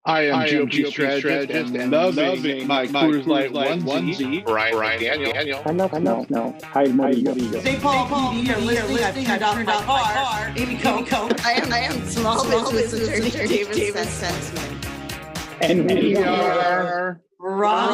I am GOP strategist and loving my Coors Light onesie. Brian Daniel. No. Hi, Maria. St. Paul PD, you're listening. I've turned off my car. Amy Coke. I am small business attorney David Senseman. And we are Wrong.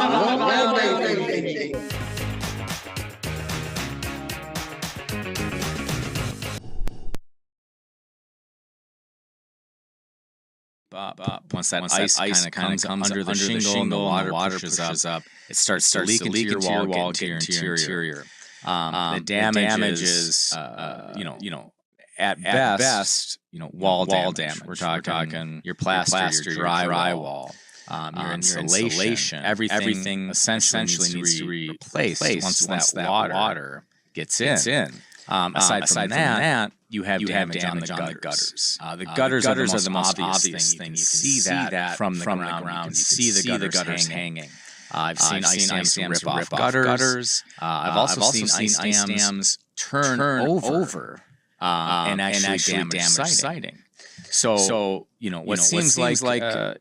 Once that ice kind of comes under the shingle and the water pushes up, it starts to leak into your wall, get into your interior. The damage is, at best, wall damage. We're talking your plaster, your drywall, your insulation. Everything essentially needs to be replaced once that water gets in. Aside from that, you have damage on the gutters. The gutters are the most obvious thing. You can see that from the ground. You can see the gutters hanging. I've seen ice dams rip off gutters. I've also seen ice dams turn over and actually damage siding. So what seems like a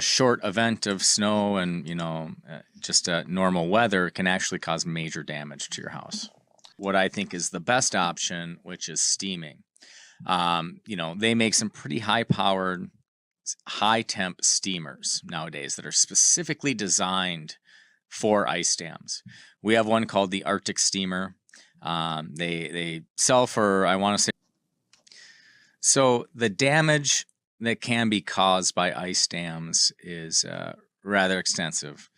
short event of snow and just normal weather can actually cause major damage to your house. What I think is the best option, which is steaming. They make some pretty high-powered, high-temp steamers nowadays that are specifically designed for ice dams. We have one called the Arctic steamer. They sell for, I want to say, so the damage that can be caused by ice dams is rather extensive.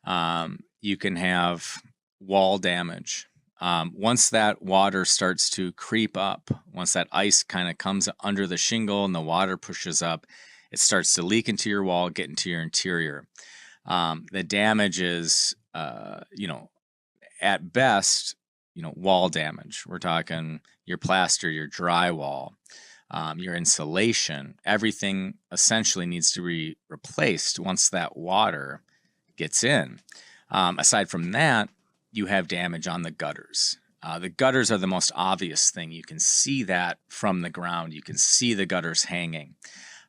You can have wall damage. Once that water starts to creep up, once that ice kind of comes under the shingle and the water pushes up, it starts to leak into your wall, get into your interior. The damage is, at best, wall damage. We're talking your plaster, your drywall, your insulation. Everything essentially needs to be replaced once that water gets in. Aside from that, you have damage on the gutters. The gutters are the most obvious thing. You can see that from the ground. You can see the gutters hanging.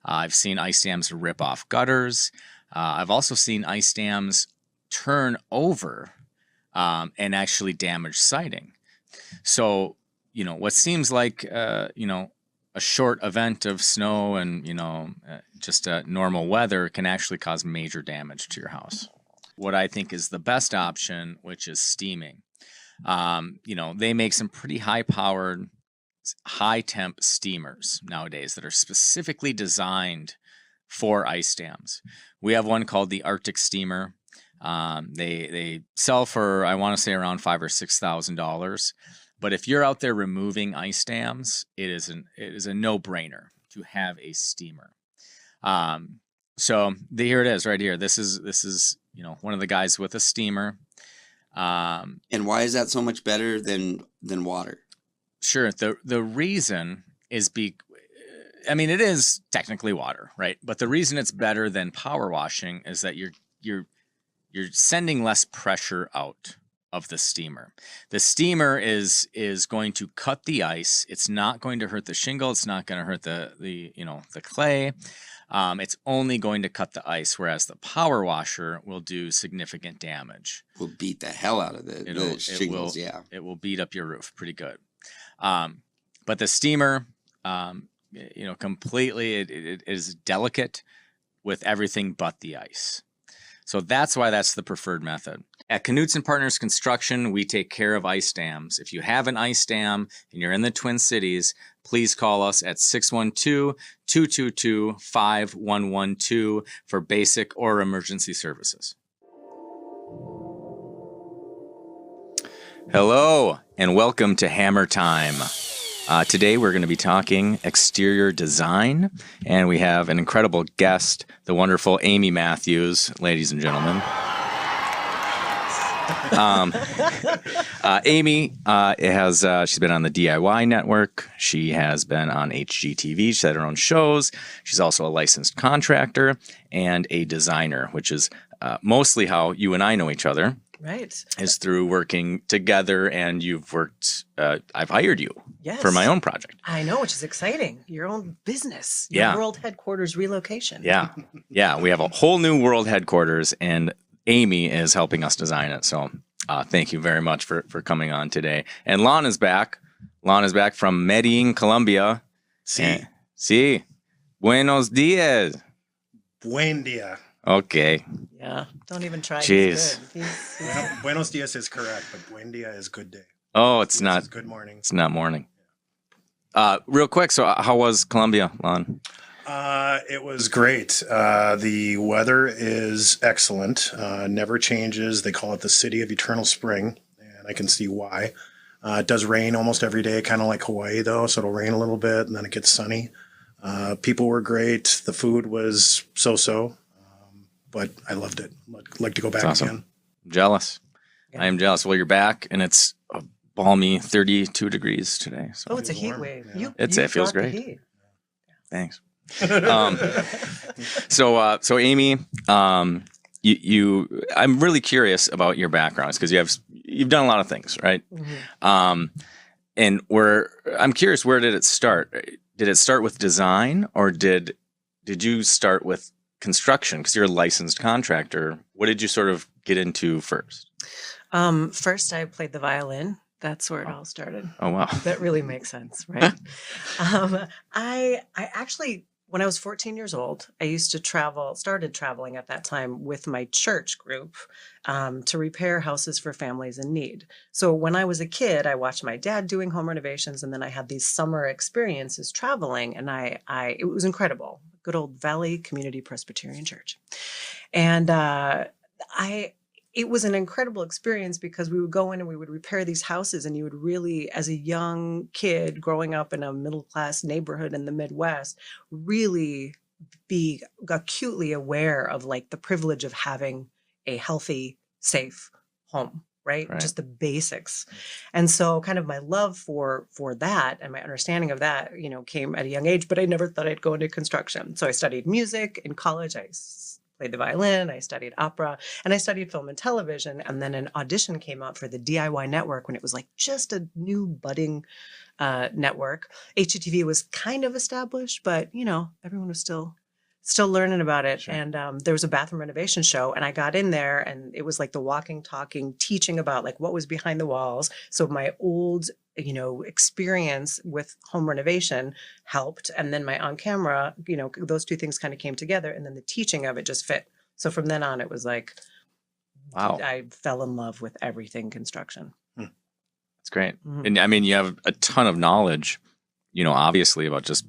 I've seen ice dams rip off gutters. I've also seen ice dams turn over and actually damage siding. So, what seems like, a short event of snow and, just normal weather can actually cause major damage to your house. What I think is the best option, which is steaming. They make some pretty high-powered, high-temp steamers nowadays that are specifically designed for ice dams. We have one called the Arctic steamer. They sell for, I want to say, around $5,000 or $6,000. But if you're out there removing ice dams, it is a no-brainer to have a steamer. So here it is, right here. This is one of the guys with a steamer. And why is that so much better than water? Sure. The reason is it is technically water, right? But the reason it's better than power washing is that you're sending less pressure out of the steamer. The steamer is going to cut the ice. It's not going to hurt the shingle. It's not going to hurt the clay. It's only going to cut the ice, whereas the power washer will do significant damage. Will beat the hell out of the shingles, yeah. It will beat up your roof pretty good. But the steamer, completely, it is delicate with everything but the ice. So that's why that's the preferred method. At Coudln't Partners Construction, we take care of ice dams. If you have an ice dam and you're in the Twin Cities, please call us at 612-222-5112 for basic or emergency services. Hello, and welcome to Hammer Time. Today we're going to be talking exterior design, and we have an incredible guest, the wonderful Amy Matthews, ladies and gentlemen. Amy she's been on the DIY network. She has been on HGTV. She's had her own shows. She's also a licensed contractor and a designer, which is mostly how you and I know each other. Right. is through working together, and you've worked, I've hired you for my own project. I know, which is exciting. Your own business, your world headquarters relocation. Yeah. Yeah. We have a whole new world headquarters, and Amy is helping us design it. So thank you very much for coming on today. And Lon is back. Lon is back from Medellin, Colombia. Sí. Buenos dias. Buen dia. Okay. Yeah. Don't even try. Jeez. Buenos dias is correct, but buen dia is good day. Oh, it's not. Is good morning. It's not morning. Real quick. So how was Colombia, Lon? It was great. The weather is excellent. Never changes. They call it the city of eternal spring, and I can see why. It does rain almost every day, kind of like Hawaii, though. So it'll rain a little bit, and then it gets sunny. People were great. The food was so-so, but I loved it. I'd like to go back again. I'm jealous. Yeah. I am jealous. Well, you're back, and it's a balmy 32 degrees today. So. Oh, it's a heat wave. Yeah. It feels great. Heat. Thanks. So Amy, I'm really curious about your background because you've done a lot of things, right? Mm-hmm. And I'm curious, where did it start? Did it start with design, or did you start with construction? Because you're a licensed contractor. What did you sort of get into first? First, I played the violin. That's where it all started. Oh, wow. That really makes sense, right? I actually, when I was 14 years old, I used to started traveling at that time with my church group to repair houses for families in need. So when I was a kid, I watched my dad doing home renovations, and then I had these summer experiences traveling, and it was incredible. Good old Valley Community Presbyterian Church. And it was an incredible experience because we would go in and we would repair these houses, and you would really, as a young kid growing up in a middle-class neighborhood in the Midwest, really be acutely aware of like the privilege of having a healthy, safe home, right? Just the basics. And so kind of my love for that and my understanding of that, came at a young age, but I never thought I'd go into construction. So I studied music in college. I played the violin, I studied opera, and I studied film and television. And then an audition came out for the DIY network when it was like just a new budding network. HGTV was kind of established, but everyone was still learning about it. Sure. And there was a bathroom renovation show, and I got in there, and it was like the walking, talking, teaching about like what was behind the walls. So my old experience with home renovation helped. And then my on camera, those two things kind of came together, and then the teaching of it just fit. So from then on, it was like, wow, I fell in love with everything construction. That's great. Mm-hmm. And I mean, you have a ton of knowledge, obviously about just,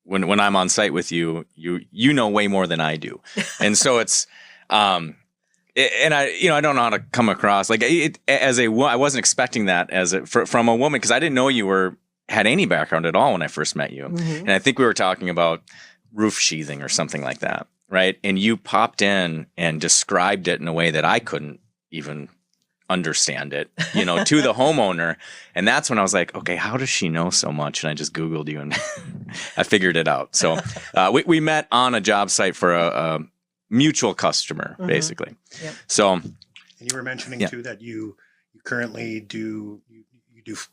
when I'm on site with you, you know way more than I do. And so it's, and I don't know how to come across like I wasn't expecting that from a woman, because I didn't know you had any background at all when I first met you. Mm-hmm. And I think we were talking about roof sheathing or something like that, right? And you popped in and described it in a way that I couldn't even understand it, to the homeowner. And that's when I was like, okay, how does she know so much? And I just Googled you, and I figured it out. So we met on a job site for a mutual customer, basically. Yep. So, and you were mentioning too that you currently do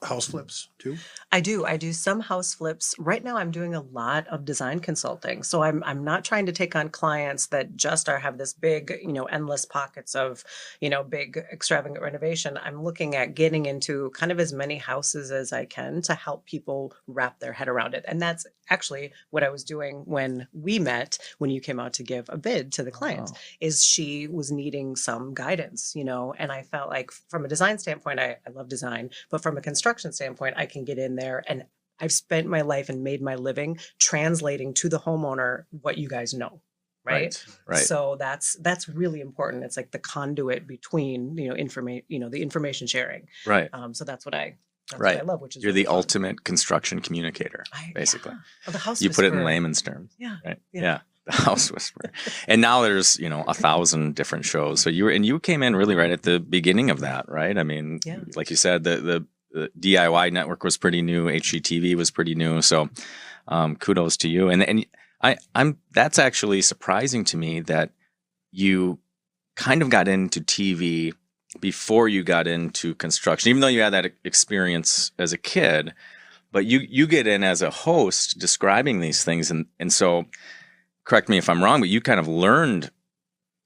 house flips too? I do some house flips. Right now I'm doing a lot of design consulting. So I'm not trying to take on clients that just have this big, endless pockets of, big extravagant renovation. I'm looking at getting into kind of as many houses as I can to help people wrap their head around it. And that's actually what I was doing when we met, when you came out to give a bid to the client, is she was needing some guidance, and I felt like from a design standpoint, I love design, but from a construction standpoint, I can get in there, and I've spent my life and made my living translating to the homeowner what you guys know, right? So that's really important. It's like the conduit between the information sharing, right? So that's what I love, which is you're really the ultimate construction communicator, basically. Yeah. The house you whisperer. put it in layman's terms, yeah, right? Yeah. The House Whisperer. And now there's 1,000 different shows. So you came in really right at the beginning of that, right? I mean, like you said, the DIY network was pretty new. HGTV was pretty new. So kudos to you. And I'm that's actually surprising to me that you kind of got into TV before you got into construction, even though you had that experience as a kid, but you get in as a host describing these things. And so correct me if I'm wrong, but you kind of learned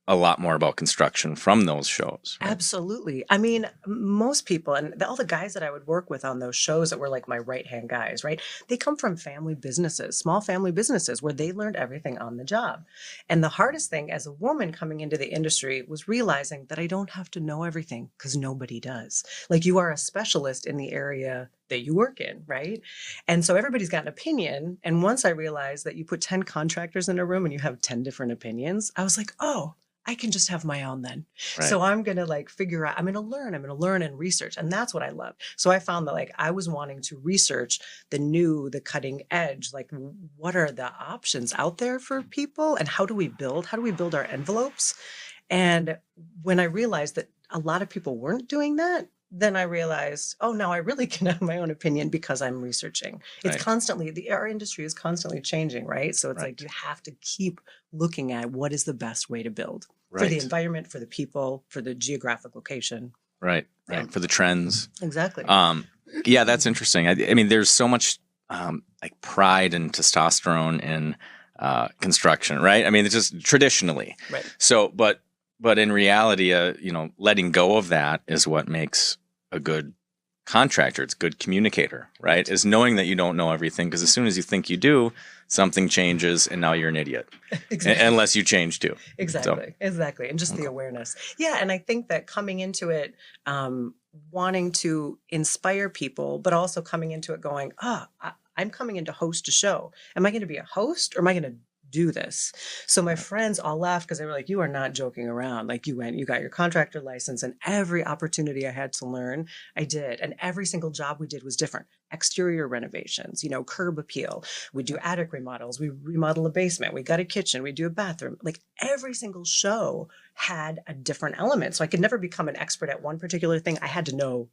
a lot more about construction from those shows. Right? Absolutely. I mean, most people and all the guys that I would work with on those shows that were like my right-hand guys, right? They come from family businesses, small family businesses where they learned everything on the job. And the hardest thing as a woman coming into the industry was realizing that I don't have to know everything because nobody does. Like you are a specialist in the area that you work in, right? And so everybody's got an opinion. And once I realized that you put 10 contractors in a room and you have 10 different opinions, I was like, oh, I can just have my own then. Right. So I'm going to like figure out, I'm going to learn and research. And that's what I love. So I found that like I was wanting to research the cutting edge, like what are the options out there for people and how do we build our envelopes? And when I realized that a lot of people weren't doing that, then I realized, oh, now I really can have my own opinion because I'm researching. It's constantly, our industry is constantly changing, right? So it's like you have to keep looking at what is the best way to build for the environment, for the people, for the geographic location. Right. For the trends. Exactly. Yeah, that's interesting. I mean, there's so much like pride and testosterone in construction, right? I mean, it's just traditionally. Right. So, but in reality, letting go of that is what makes a good contractor. It's a good communicator, right? Is knowing that you don't know everything, because as soon as you think you do, something changes and now you're an idiot. Exactly. Unless you change too. Exactly. And just the awareness. Yeah. And I think that coming into it, wanting to inspire people, but also coming into it going, I'm coming in to host a show. Am I going to be a host or am I going to do this? So my friends all laughed because they were like, you are not joking around. Like you got your contractor license, and every opportunity I had to learn, I did. And every single job we did was different. Exterior renovations, curb appeal. We do attic remodels. We remodel a basement. We got a kitchen. We do a bathroom. Like every single show had a different element. So I could never become an expert at one particular thing. I had to know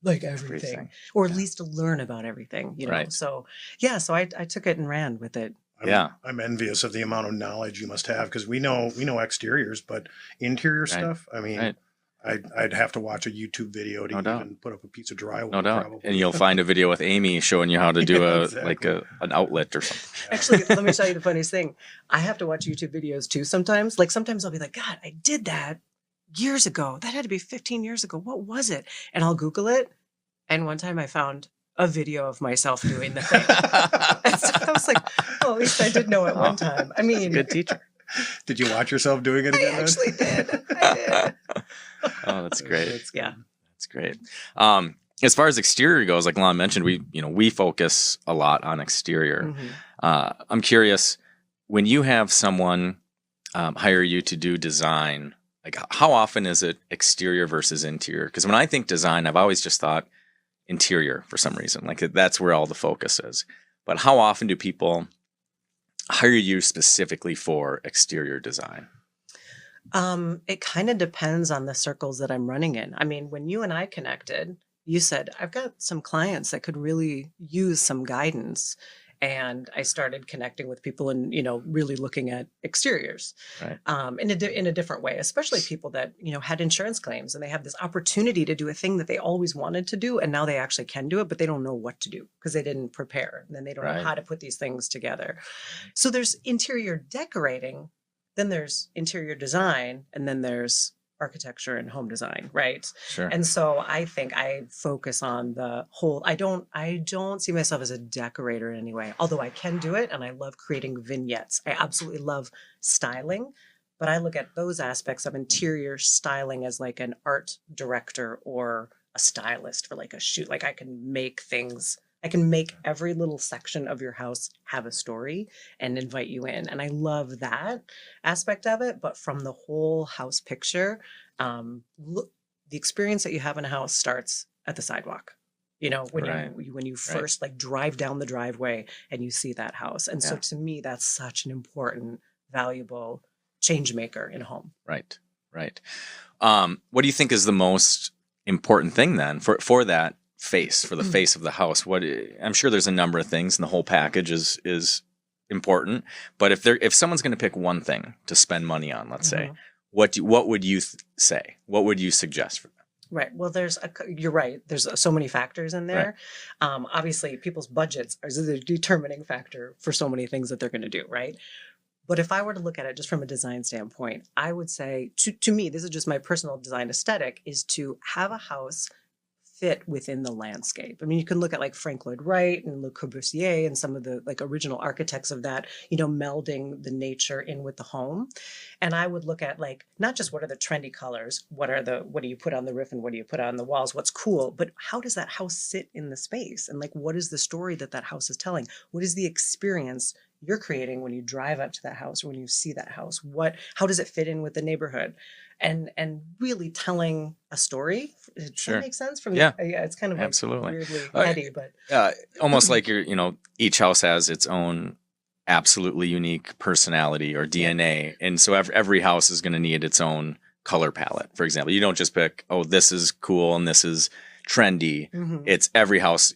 like everything. Or at least to learn about everything, So yeah, so I took it and ran with it. I'm envious of the amount of knowledge you must have, because we know exteriors, but interior stuff. I mean, I'd have to watch a YouTube video to even put up a piece of drywall. No doubt. Probably. And you'll find a video with Amy showing you how to do an outlet or something. Actually, let me tell you the funniest thing. I have to watch YouTube videos too sometimes. Like sometimes I'll be like, God, I did that years ago. That had to be 15 years ago. What was it? And I'll Google it. And one time I found a video of myself doing the thing. And so I was like, well, at least I did know it one time. I mean, good teacher. Did you watch yourself doing it again? I actually did. I did. Oh, that's great. That's great. As far as exterior goes, like Lon mentioned, we focus a lot on exterior. Mm-hmm. I'm curious, when you have someone hire you to do design, like how often is it exterior versus interior? Because when I think design, I've always just thought interior for some reason. Like that's where all the focus is. But how often do people hire you specifically for exterior design? It kind of depends on the circles that I'm running in. I mean, when you and I connected, you said, I've got some clients that could really use some guidance. And I started connecting with people and, really looking at exteriors in a different way, especially people that, had insurance claims and they have this opportunity to do a thing that they always wanted to do. And now they actually can do it, but they don't know what to do because they didn't prepare. And then they don't know how to put these things together. So there's interior decorating, then there's interior design, and then there's architecture and home design, right? Sure. And so I think I focus on the whole. I don't see myself as a decorator in any way, although I can do it and I love creating vignettes. I absolutely love styling, but I look at those aspects of interior styling as like an art director or a stylist for like a shoot. Like I can make every little section of your house have a story and invite you in. And I love that aspect of it. But from the whole house picture, the experience that you have in a house starts at the sidewalk. When you first like drive down the driveway and you see that house. And so to me, that's such an important, valuable change maker in a home. Right. What do you think is the most important thing then for that face, for the face of the house? I'm sure there's a number of things, and the whole package is important. But if someone's going to pick one thing to spend money on, let's say, what would you say? What would you suggest for them? Right. Well, you're right. There's so many factors in there. Right. Obviously, people's budgets are the determining factor for so many things that they're going to do. Right. But if I were to look at it just from a design standpoint, I would say to me, this is just my personal design aesthetic, is to have a house fit within the landscape. I mean, you can look at like Frank Lloyd Wright and Le Corbusier and some of the like original architects of that, melding the nature in with the home. And I would look at like, not just what are the trendy colors, what do you put on the roof and what do you put on the walls, what's cool, but how does that house sit in the space? And like, what is the story that house is telling? What is the experience you're creating when you drive up to that house or when you see that house? How does it fit in with the neighborhood? And really telling a story. Does that make sense? It's kind of like absolutely weirdly heady, but almost like each house has its own absolutely unique personality or DNA, and so every house is going to need its own color palette. For example, you don't just pick, oh, this is cool and this is trendy. Mm-hmm. It's every house,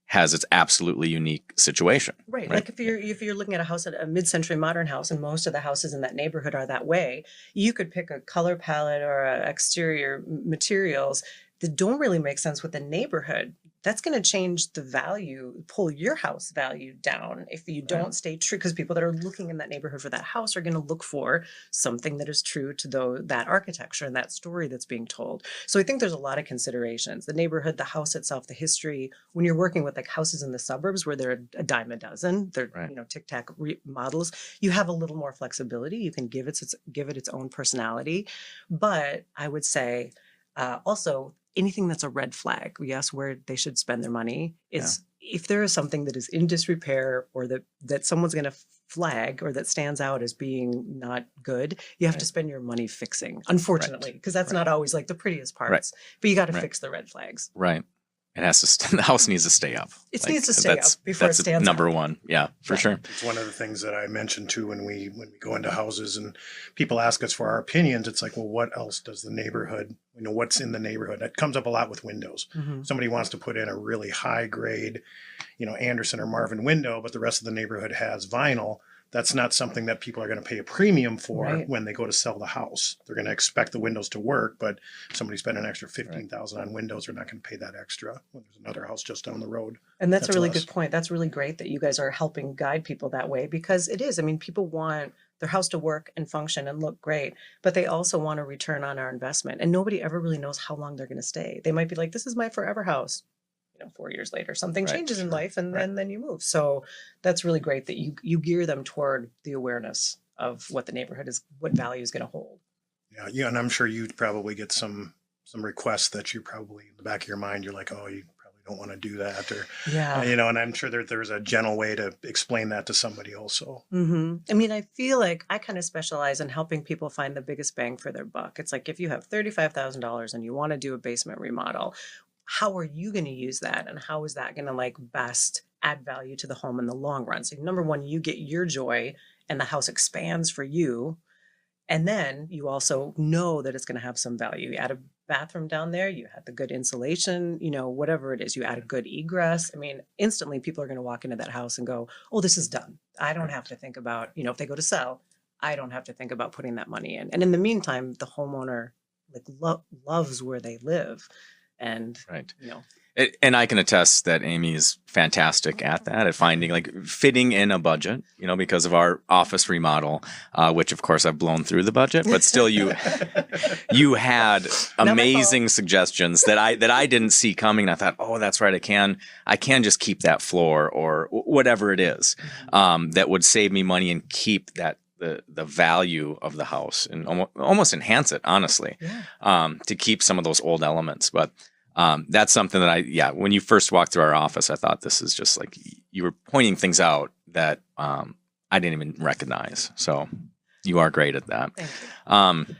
has its absolutely unique situation. Right. Like if you're looking at a house, at a mid-century modern house, and most of the houses in that neighborhood are that way, you could pick a color palette or exterior materials that don't really make sense with the neighborhood. That's going to change the value, pull your house value down if you don't stay true, because people that are looking in that neighborhood for that house are going to look for something that is true to that architecture and that story that's being told. So I think there's a lot of considerations. The neighborhood, the house itself, the history. When you're working with like houses in the suburbs where they're a dime a dozen, they're tic-tac models, you have a little more flexibility. You can give it its own personality. But I would say also, anything that's a red flag, yes, where they should spend their money is if there is something that is in disrepair or that someone's going to flag or that stands out as being not good, you have to spend your money fixing, unfortunately, because that's not always like the prettiest parts, but you got to fix the red flags. Right. It has to. The house needs to stay up. It needs to stay up before it stands number up. one. Yeah, for sure. It's one of the things that I mentioned too when we go into houses and people ask us for our opinions. It's like, well, what else does the neighborhood? What's in the neighborhood? It comes up a lot with windows. Mm-hmm. Somebody wants to put in a really high grade, Anderson or Marvin window, but the rest of the neighborhood has vinyl. That's not something that people are going to pay a premium for when they go to sell the house. They're going to expect the windows to work, but somebody spent an extra $15,000 on windows, they're not going to pay that extra when there's another house just down the road. And that's a really good point. That's really great that you guys are helping guide people that way, because it is. I mean, people want their house to work and function and look great, but they also want a return on our investment. And nobody ever really knows how long they're going to stay. They might be like, this is my forever house. 4 years later, something changes in life and then you move. So that's really great that you gear them toward the awareness of what the neighborhood is, what value is going to hold. Yeah. And I'm sure you'd probably get some requests that you probably in the back of your mind, you're like, oh, you probably don't want to do that, or, and I'm sure there's a gentle way to explain that to somebody also. Mm-hmm. I mean, I feel like I kind of specialize in helping people find the biggest bang for their buck. It's like, if you have $35,000 and you want to do a basement remodel, how are you going to use that? And how is that going to best add value to the home in the long run? So number one, you get your joy and the house expands for you. And then you also know that it's going to have some value. You add a bathroom down there, you had the good insulation, whatever it is, you add a good egress. I mean, instantly people are going to walk into that house and go, oh, this is done. I don't have to think about, if they go to sell, I don't have to think about putting that money in. And in the meantime, the homeowner loves where they live. And, and I can attest that Amy is fantastic at that, at finding fitting in a budget, because of our office remodel, which of course I've blown through the budget, but still you had amazing suggestions that I didn't see coming. And I thought, oh, that's right. I can just keep that floor or whatever it is, that would save me money and keep that the value of the house and almost enhance it, honestly, to keep some of those old elements. But that's something that when you first walked through our office, I thought this is just you were pointing things out that I didn't even recognize. So you are great at that. Thank you.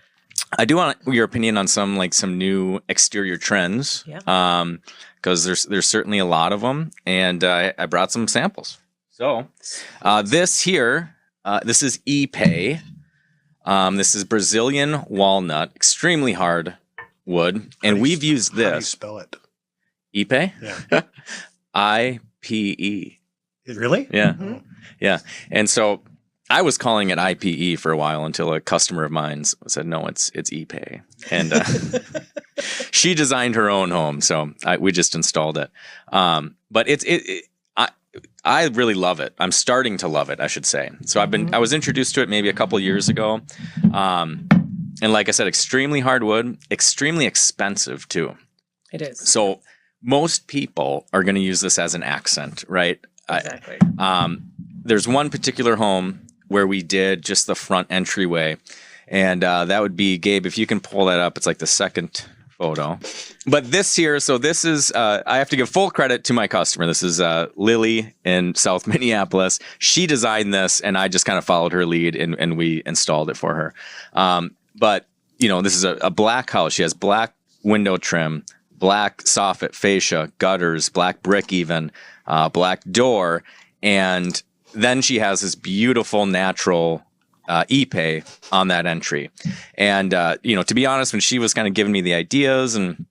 I do want your opinion on some new exterior trends, because there's certainly a lot of them, and I brought some samples. So this here. This is Ipe. This is Brazilian walnut, extremely hard wood, and we've used this. How do you spell it? Ipe? Yeah. I-P-E. Really? Yeah. Mm-hmm. Yeah. And so I was calling it IPE for a while until a customer of mine said, no, it's Ipe. And she designed her own home. So we just installed it. But I really love it. I'm starting to love it, I should say. So I was introduced to it maybe a couple years ago. And like I said, extremely hardwood, extremely expensive too. It is. So most people are going to use this as an accent, right? Exactly. There's one particular home where we did just the front entryway. And that would be, Gabe, if you can pull that up, it's like the second photo. But this here, so this is, I have to give full credit to my customer. This is Lily in South Minneapolis. She designed this, and I just kind of followed her lead, and we installed it for her. But, this is a black house. She has black window trim, black soffit, fascia, gutters, black brick even, black door. And then she has this beautiful natural Ipe on that entry. And, to be honest, when she was kind of giving me the ideas and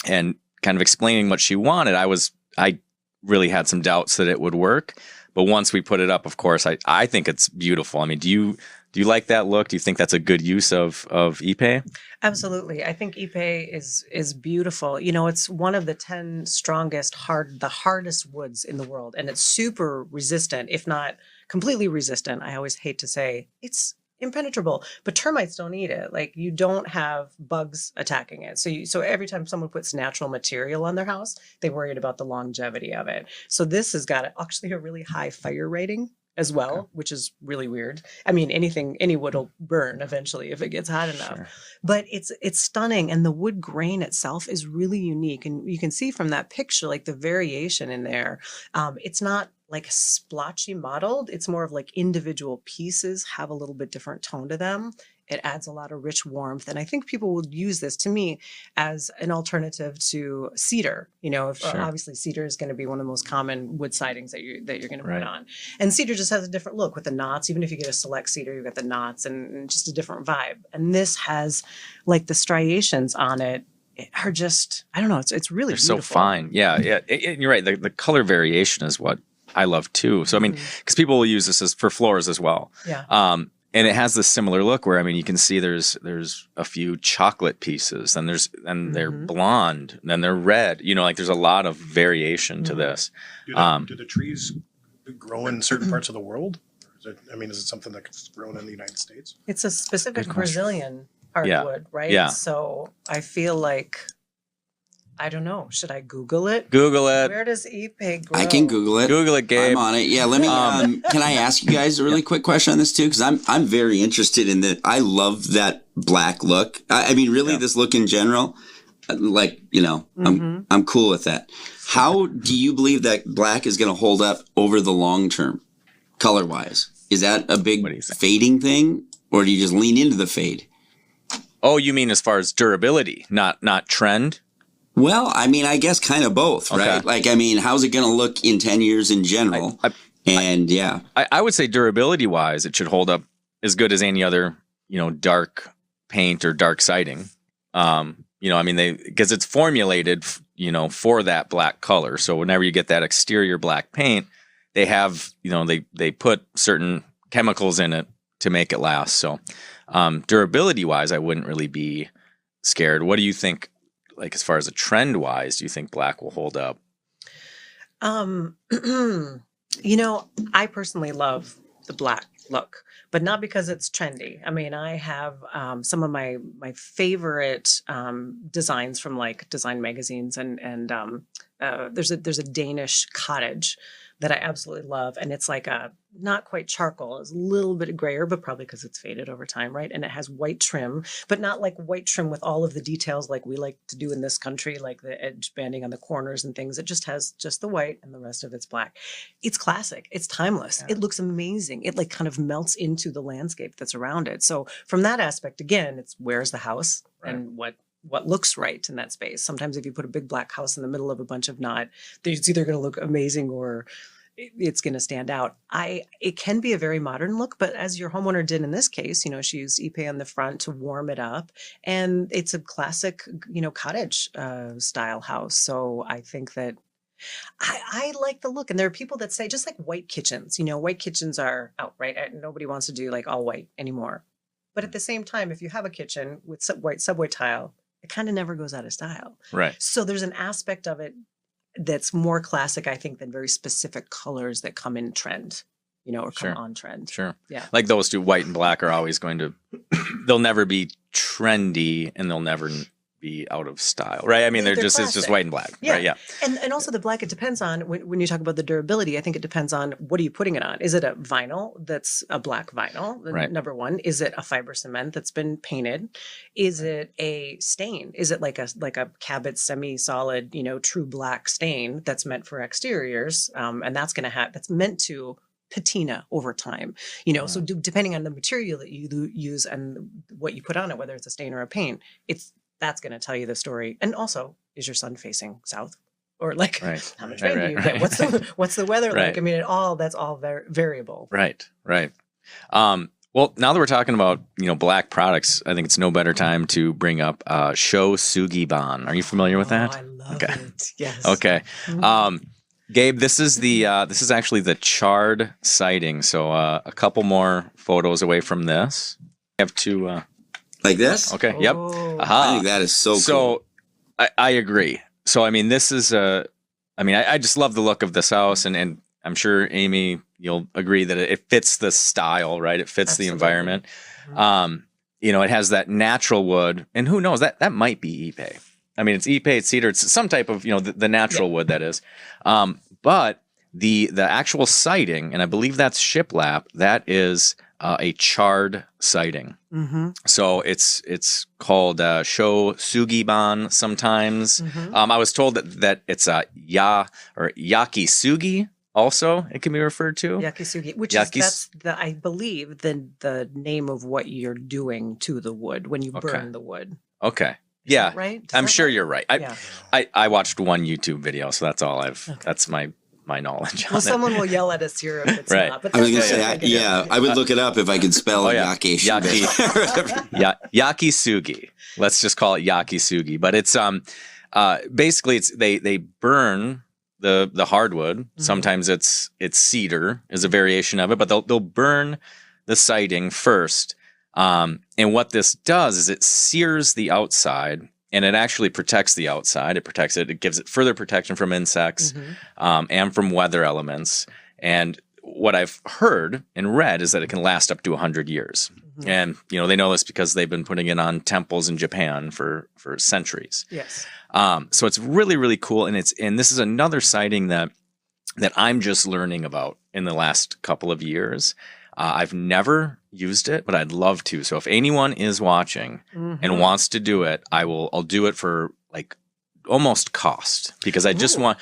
kind of explaining what she wanted, I really had some doubts that it would work. But once we put it up, of course, I think it's beautiful. I mean, do you like that look? Do you think that's a good use of Ipe? Absolutely. I think Ipe is beautiful. It's one of the 10 strongest, the hardest woods in the world. And it's super resistant, if not completely resistant. I always hate to say it's impenetrable, but termites don't eat it. Like, you don't have bugs attacking it. So every time someone puts natural material on their house, they worried about the longevity of it. So this has got actually a really high fire rating as well, which is really weird. I mean, any wood will burn eventually if it gets hot enough. Sure. But it's stunning, and the wood grain itself is really unique. And you can see from that picture, like, the variation in there. It's not like splotchy mottled. It's more of like individual pieces have a little bit different tone to them. It adds a lot of rich warmth. And I think people would use this, to me, as an alternative to cedar. Obviously cedar is going to be one of the most common wood sidings that you're going to put on. And cedar just has a different look with the knots. Even if you get a select cedar, you've got the knots and just a different vibe. And this has, like, the striations on it are just, I don't know, it's really beautiful. So fine. Yeah. You're right. The color variation is what I love too. So, I mean, because people will use this for floors as well. Yeah. And it has this similar look where, I mean, you can see there's a few chocolate pieces, and they're blonde, and then they're red. Like, there's a lot of variation to this. Do the trees grow in certain parts of the world? Is it something that's grown in the United States? It's a specific Brazilian hardwood, right? Yeah. So I feel like, I don't know. Should I Google it? Google it. Where does Ipe grow? I can Google it. Google it, Gabe. I'm on it. Yeah, let me. Can I ask you guys a really quick question on this too? Because I'm very interested in that. I love that black look. I mean, really, this look in general. Like, I'm cool with that. How do you believe that black is going to hold up over the long term, color wise? Is that a big fading thing, or do you just lean into the fade? Oh, you mean as far as durability, not trend? Well, I mean, I guess kind of both, right? Okay. Like, I mean, how's it going to look in 10 years in general? I would say durability wise, it should hold up as good as any other, dark paint or dark siding. I mean, because it's formulated, for that black color. So whenever you get that exterior black paint, they have, they put certain chemicals in it to make it last. So durability wise, I wouldn't really be scared. What do you think? Like, as far as a trend wise, do you think black will hold up? I personally love the black look, but not because it's trendy. I mean, I have some of my favorite designs from, like, design magazines, and there's a Danish cottage that I absolutely love, and it's like a not quite charcoal, it's a little bit grayer, but probably because it's faded over time, right? And it has white trim, but not like white trim with all of the details like we like to do in this country, like the edge banding on the corners and things. It just has just the white, and the rest of it's black. It's classic. It's timeless. Yeah. It looks amazing. It, like, kind of melts into the landscape that's around it. So from that aspect, again, it's where's the house, right, and what looks right in that space. Sometimes if you put a big black house in the middle of a bunch of not, it's either going to look amazing or it's going to stand out. It can be a very modern look, but as your homeowner did in this case, she used Ipe on the front to warm it up, and it's a classic, cottage style house. So I think that I like the look. And there are people that say, just like white kitchens, white kitchens are out, right? Nobody wants to do like all white anymore. But at the same time, if you have a kitchen with white subway tile, it kind of never goes out of style. Right. So there's an aspect of it that's more classic, I think, than very specific colors that come in trend, or come on trend. Sure. Yeah. Like those two, white and black, are always going to, they'll never be trendy and they'll never be out of style, right? I mean, it's just white and black, right? Yeah. And also the black, it depends on, when you talk about the durability, I think it depends on what are you putting it on? Is it a vinyl that's a black vinyl? Right. Number one. Is it a fiber cement that's been painted? Is it a stain? Is it like a Cabot semi-solid, true black stain that's meant for exteriors? And that's meant to patina over time, so depending on the material that you use and what you put on it, whether it's a stain or a paint, that's going to tell you the story. And also, is your sun facing south, or like how much rain do you get? What's the weather like? I mean, that's all variable. Right. Well, now that we're talking about black products, I think it's no better time to bring up Sho Sugi-ban. Are you familiar with that? I love it. Yes. Okay. Gabe, this is actually the charred siding. So a couple more photos away from this. I have two. Like this? Okay. Yep. I think that is so cool. So I agree. So, I mean, this is I just love the look of this house, and I'm sure, Amy, you'll agree that it fits the style, right? It fits the environment. It has that natural wood, and who knows, that might be ipe. I mean, it's ipe, it's cedar, it's some type of, the natural wood that is. But the actual siding, and I believe that's shiplap, that is a charred siding. Mm-hmm. So it's called Sho Sugi-ban sometimes. Mm-hmm. I was told that it's a yakisugi also, it can be referred to. Yakisugi, which is I believe the name of what you're doing to the wood when you burn the wood. Okay. Yeah. Right? I'm sure you're right. I watched one YouTube video, so that's all that's my knowledge on someone will yell at us here if it's not. But I was going to say, I would look it up if I could spell yakisugi. Let's just call it yakisugi. But it's basically they burn the hardwood. Mm-hmm. Sometimes it's cedar is a variation of it, but they'll burn the siding first. And what this does is it sears the outside. And it actually protects the outside. It protects it. It gives it further protection from insects and from weather elements. And what I've heard and read is that it can last up to 100 years. Mm-hmm. And, they know this because they've been putting it on temples in Japan for centuries. Yes. So it's really, really cool. And this is another siding that I'm just learning about in the last couple of years. I've never used it, but I'd love to. So if anyone is watching and wants to do it, I'll do it for like almost cost, because I just want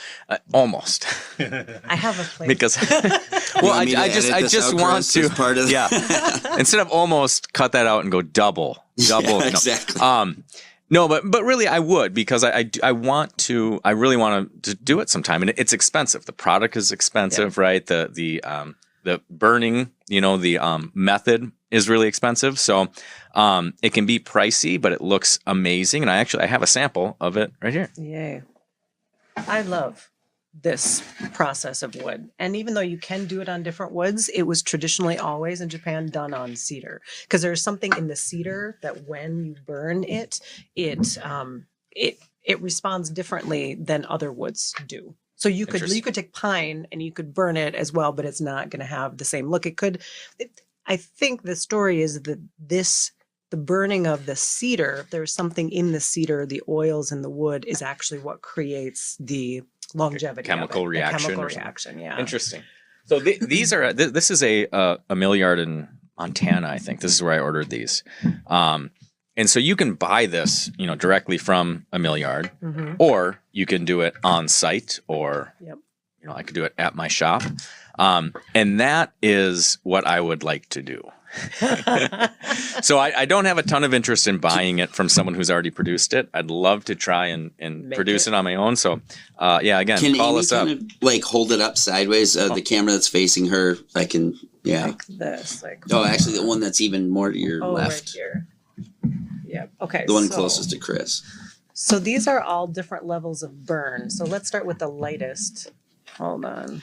almost. I have a place because I just want to part of instead of almost, cut that out and go double. Exactly. No, but really I would, because I really want to do it sometime, and it's expensive. The product is expensive, right? The burning, the method is really expensive. So it can be pricey, but it looks amazing. And I have a sample of it right here. Yay. I love this process of wood. And even though you can do it on different woods, it was traditionally always in Japan done on cedar, because there's something in the cedar that when you burn it responds differently than other woods do. So you could take pine and you could burn it as well, but it's not going to have the same look. I think the story is that the burning of the cedar, there's something in the cedar, the oils in the wood is actually what creates the longevity. Chemical reaction. Yeah. Interesting. So these are, this is a mill yard in Montana, I think. This is where I ordered these. And so you can buy this, directly from a mill yard, or you can do it on site, or, I could do it at my shop. And that is what I would like to do. So I don't have a ton of interest in buying it from someone who's already produced it. I'd love to try and produce it on my own. So, again, call us up. Can Amy hold it up sideways? The camera that's facing her, I can, like this. Actually, the one that's even more to your left. Right here. Yeah. Okay. The one closest to Chris. So these are all different levels of burn. So let's start with the lightest. Hold on.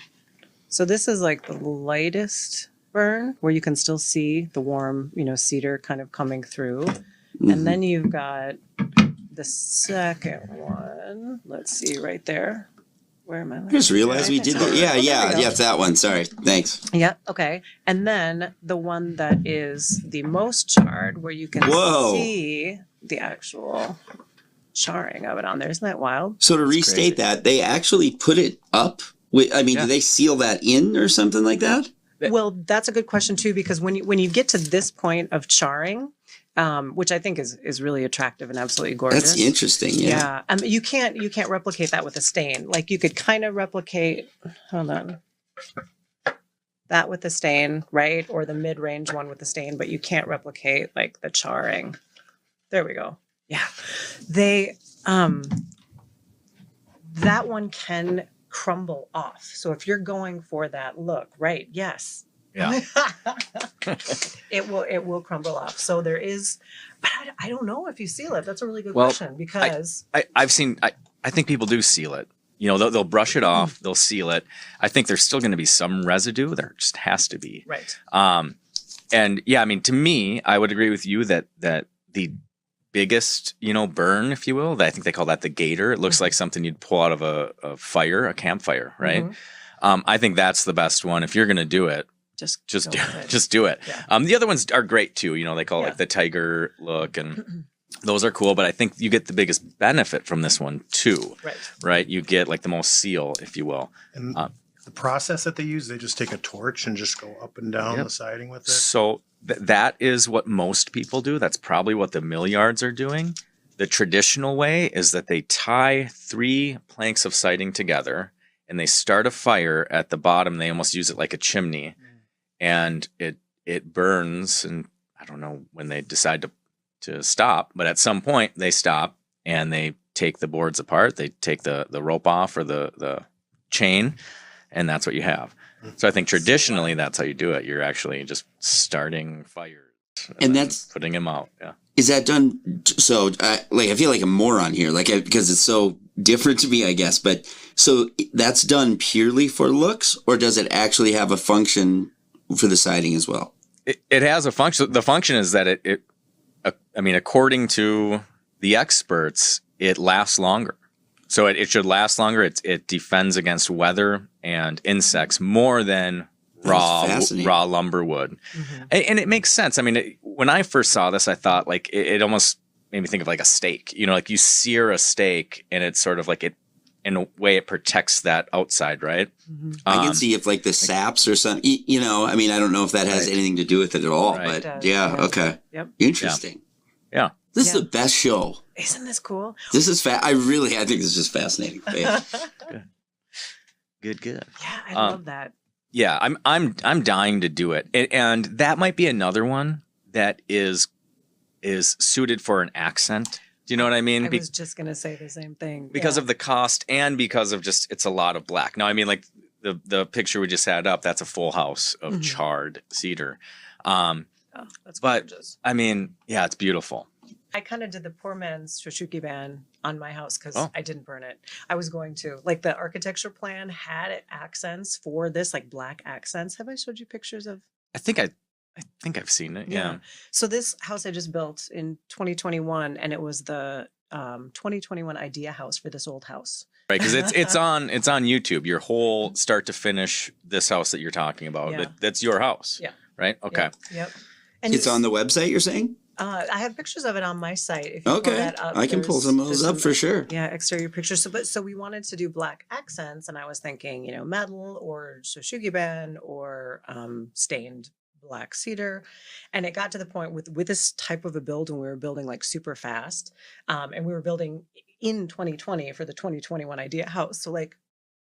So this is like the lightest burn where you can still see the warm, cedar kind of coming through. And then you've got the second one. Let's see right there. Where am I? I just realized we did that. Yeah, it's that one. Sorry. Thanks. Yeah, okay. And then the one that is the most charred, where you can see the actual charring of it on there. Isn't that wild? So to restate that, they actually put it up? Do they seal that in or something like that? Well, that's a good question too, because when you get to this point of charring, which I think is really attractive and absolutely gorgeous. That's interesting. Yeah. You can't replicate that with a stain. Like you could kind of replicate. Hold on. That with the stain, right? Or the mid-range one with the stain, but you can't replicate like the charring. There we go. Yeah. That one can crumble off. So if you're going for that look, right? Yes. Yeah. It will crumble off. So there is, but I don't know if you seal it. That's a really good question, because I think people do seal it. They'll brush it off, they'll seal it. I think there's still going to be some residue. There just has to be. Right. And yeah, to me, I would agree with you that the biggest, burn, if you will, I think they call that the gator. It looks like something you'd pull out of a fire, a campfire, right? I think that's the best one. If you're going to do it, just do it. Yeah. The other ones are great too. They call it like the tiger look, and those are cool. But I think you get the biggest benefit from this one too. Right. You get like the most seal, if you will. And the process that they use, they just take a torch and just go up and down the siding with it. So that is what most people do. That's probably what the mill yards are doing. The traditional way is that they tie 3 planks of siding together and they start a fire at the bottom. They almost use it like a chimney. And it burns, and I don't know when they decide to stop, but at some point they stop and they take the boards apart. They take the rope off or the chain, and that's what you have. So I think traditionally that's how you do it. You're actually just starting fires and that's putting them out. Yeah. Is that done? So I feel like a moron here, because it's so different to me, I guess. But so that's done purely for looks, or does it actually have a function for the siding as well? It has a function. The function is that according to the experts, it lasts longer. So it should last longer. It defends against weather and insects more than raw lumber would. And it makes sense. When I first saw this, I thought it almost made me think of like a steak. Like you sear a steak and it's sort of like it, in a way, it protects that outside, right? I can see if the saps or something, I don't know if that has anything to do with it at all, but okay. Yep. Interesting. Yeah. This is the best show. Isn't this cool? This is I think this is just fascinating. Good. Yeah, I love that. Yeah, I'm dying to do it. And that might be another one that is suited for an accent. Do you know what I mean? I was just going to say the same thing. Because of the cost and because of just, it's a lot of black. Now, the picture we just had up, that's a full house of charred cedar. That's gorgeous. It's beautiful. I kind of did the poor man's Shoshuki ban on my house because I didn't burn it. I was going to. The architecture plan had accents for this, black accents. Have I showed you pictures of? I think I've seen it. Yeah. So this house I just built in 2021, and it was the 2021 idea house for this old house. Right, because it's on YouTube. Your whole start to finish, this house that you're talking about. Yeah. That's your house. Yeah. Right. Okay. Yep. And it's on the website, you're saying? I have pictures of it on my site. If you pull that up, I can pull some of those up for sure. Yeah, exterior pictures. So we wanted to do black accents, and I was thinking, metal or Shoshugiban or stained black cedar. And it got to the point with this type of a build, and we were building super fast, and we were building in 2020 for the 2021 idea house. So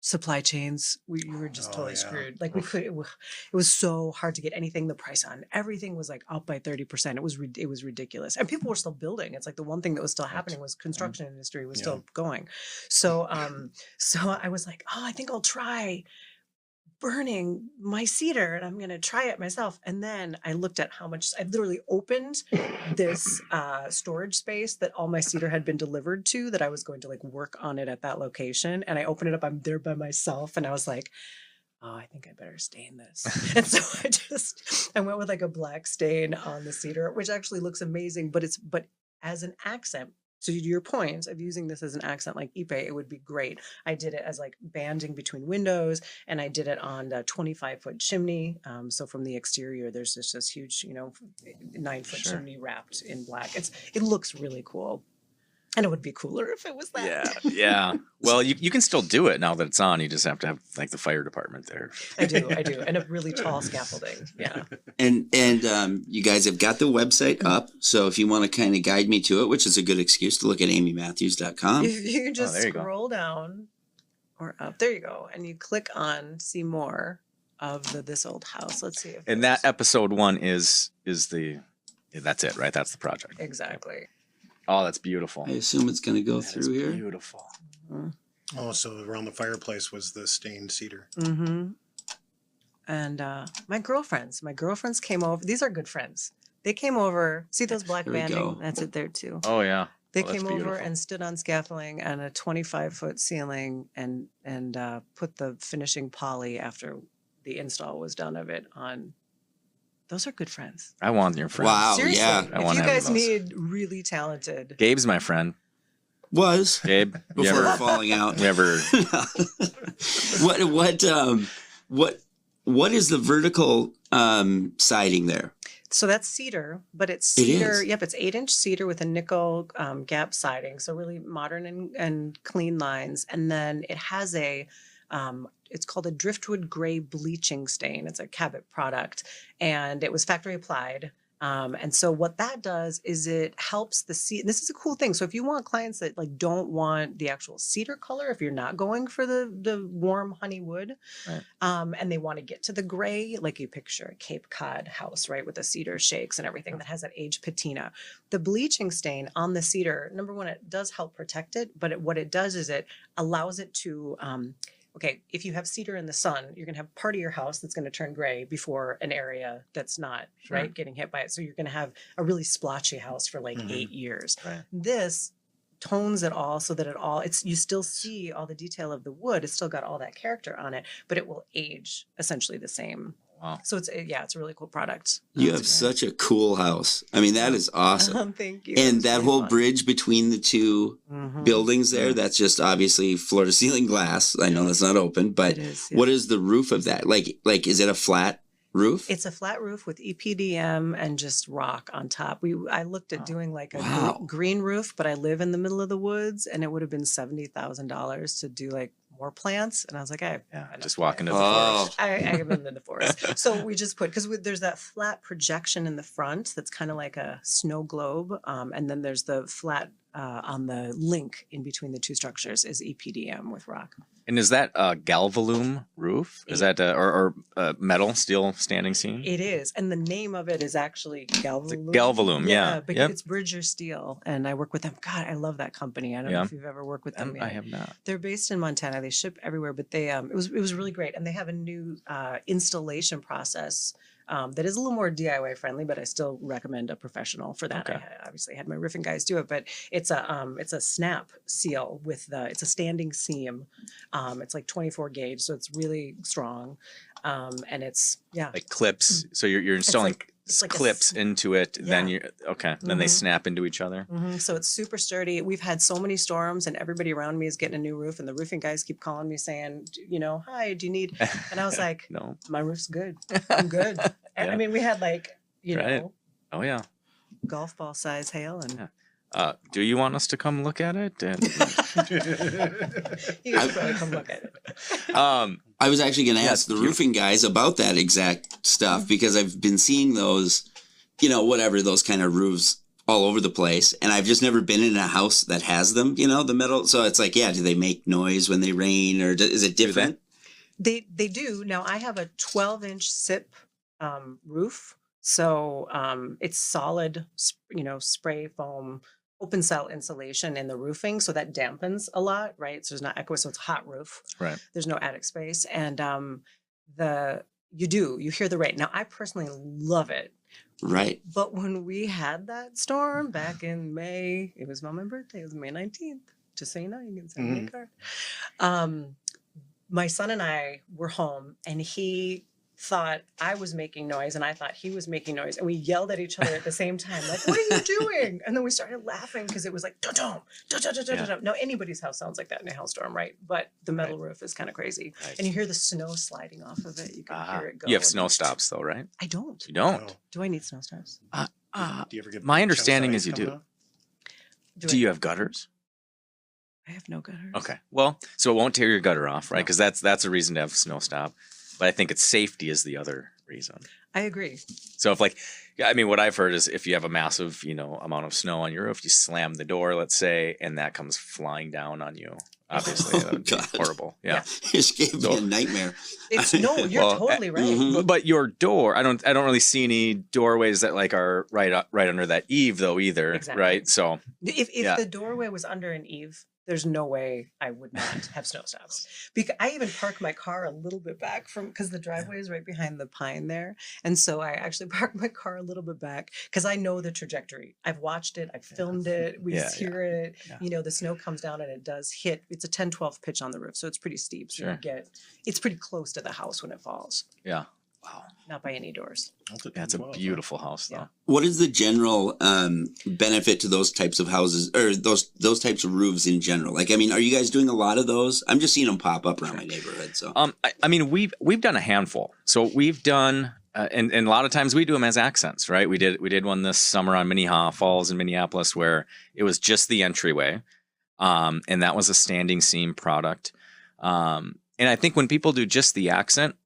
supply chains, we were just totally screwed. It was so hard to get anything. The price on everything was up by 30%. It was ridiculous, and people were still building. It's the one thing that was still happening was construction industry was still going. So I was I think I'll try. burning my cedar and I'm going to try it myself. And then I looked at how much I literally opened this storage space that all my cedar had been delivered to, that I was going to like work on it at that location. And I opened it up. I'm there by myself. And I was like, oh, I think I better stain this. And so I went with like a black stain on the cedar, which actually looks amazing, but as an accent. So to your point of using this as an accent like Ipe, it would be great. I did it as like banding between windows, and I did it on the 25-foot chimney. So from the exterior, there's just this huge, 9-foot chimney wrapped in black. It looks really cool. And it would be cooler if it was that. Yeah. Well, you can still do it now that it's on. You just have to have like the fire department there. I do. And a really tall scaffolding. Yeah. And you guys have got the website up. So if you want to kind of guide me to it, which is a good excuse to look at amymatthews.com. If you just scroll down or up, there you go. And you click on see more of this old house. Let's see. And that episode 1 is that's it, right? That's the project. Exactly. Oh, that's beautiful. I assume it's going to go through here. Beautiful. Mm-hmm. Oh, so around the fireplace was the stained cedar. Mm-hmm. And my girlfriends came over. These are good friends. They came over. See those black banding? That's it there too. Oh yeah. They came over and stood on scaffolding and a 25-foot ceiling and put the finishing poly after the install was done of it on. Those are good friends. I want your friends. Wow. Seriously, Yeah. if you guys need really talented. Gabe's my friend. Was Gabe before falling out. Never. What is the vertical siding there? So that's cedar, but it's cedar. It is. Yep, it's 8-inch cedar with a nickel gap siding. So really modern and clean lines. And then it has it's called a driftwood gray bleaching stain. It's a Cabot product, and it was factory applied. And so what that does is it helps the cedar. This is a cool thing. So if you want clients that like don't want the actual cedar color, if you're not going for the warm honey wood, right. And they want to get to the gray, like you picture a Cape Cod house, right, with the cedar shakes and everything that has that aged patina. The bleaching stain on the cedar, number one, it does help protect it, but what it does is it allows it to okay, if you have cedar in the sun, you're going to have part of your house that's going to turn gray before an area that's not, right, getting hit by it. So you're going to have a really splotchy house for like 8 years. Right. This tones it all so that you still see all the detail of the wood. It's still got all that character on it, but it will age essentially the same. Wow. So it's a really cool product. You have such a cool house. I mean, that is awesome. Thank you. And that whole bridge between the two buildings there, that's just obviously floor to ceiling glass. I know that's not open, but what is the roof of that? Like, is it a flat roof? It's a flat roof with EPDM and just rock on top. I looked at doing like a green roof, but I live in the middle of the woods, and it would have been $70,000 to do like more plants. And I was like, I just walk into the forest. I am in the forest. So we just because there's that flat projection in the front that's kind of like a snow globe. And then there's the flat on the link in between the two structures is EPDM with rock. And is that a galvalume roof? Is that or metal steel standing seam? It is, and the name of it is actually Galvalume. Galvalume, yeah. But it's Bridger Steel, and I work with them. God, I love that company. I don't know if you've ever worked with them yet. I have not. They're based in Montana. They ship everywhere, but they it was really great, and they have a new installation process. That is a little more DIY friendly, but I still recommend a professional for that. Okay. I obviously had my roofing guys do it, but it's a snap seal with it's a standing seam. It's like 24 gauge, so it's really strong. And it's like clips. So you're installing clips into it. Then then they snap into each other. So it's super sturdy. We've had so many storms, and everybody around me is getting a new roof, and the roofing guys keep calling me saying, hi, do you need? And I was like, no, my roof's good. I'm good. I mean, we had like, know, oh yeah, golf ball size hail and. Do you want us to come look at it? And you guys probably come look at it. I was actually going to ask the roofing guys about that exact stuff because I've been seeing those, those kind of roofs all over the place. And I've just never been in a house that has them, the metal. So it's like, do they make noise when they rain or is it different? They do. Now I have a 12-inch SIP roof. So it's solid, spray foam, open cell insulation in the roofing. So that dampens a lot, right? So there's not echo. So it's a hot roof. Right. There's no attic space. And you hear the rain. Now, I personally love it. Right. But when we had that storm back in May, it was on my birthday. It was May 19th. Just so you know, you can send me a card. My son and I were home, and he thought I was making noise, and I thought he was making noise, and we yelled at each other at the same time, like, "What are you doing?" And then we started laughing because it was like, "Dum dum." No, anybody's house sounds like that in a hailstorm, right? But the metal roof is kind of crazy, and you hear the snow sliding off of it. You can hear it go. You have snow stops, though, right? I don't. You don't. No. Do I need snow stops? Do you ever get My chunks understanding of is ice you do. coming out? Do you have gutters? I have no gutters. Okay. Well, so it won't tear your gutter off, right? Because that's a reason to have snow stop. But I think it's safety is the other reason. I agree. So if what I've heard is if you have a massive, amount of snow on your roof, you slam the door, let's say, and that comes flying down on you. Obviously, that would be horrible. Yeah. This gave me a nightmare. You're totally right. But your door, I don't really see any doorways that are right under that eave though either, Exactly. right? So if the doorway was under an eave, there's no way I would not have snow stops. Because I even park my car a little bit back because the driveway is right behind the pine there. And so I actually park my car a little bit back because I know the trajectory. I've watched it. I've filmed it. We hear it. Yeah. The snow comes down and it does hit. It's a 10-12 pitch on the roof. So it's pretty steep. So it's pretty close to the house when it falls. Yeah. Wow. Not by any doors. That's a beautiful house though. Yeah. What is the general benefit to those types of houses or those types of roofs in general? Are you guys doing a lot of those? I'm just seeing them pop up around my neighborhood. So we've done a handful. So we've done and a lot of times we do them as accents, right? We did one this summer on Minnehaha Falls in Minneapolis where it was just the entryway, and that was a standing seam product. And I think when people do just the accent,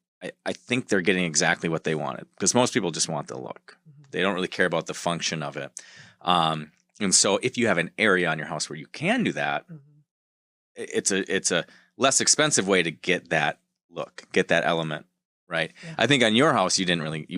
I think they're getting exactly what they wanted because most people just want the look. They don't really care about the function of it. And so if you have an area on your house where you can do that, it's a less expensive way to get that look, get that element, right? Yeah. I think on your house, you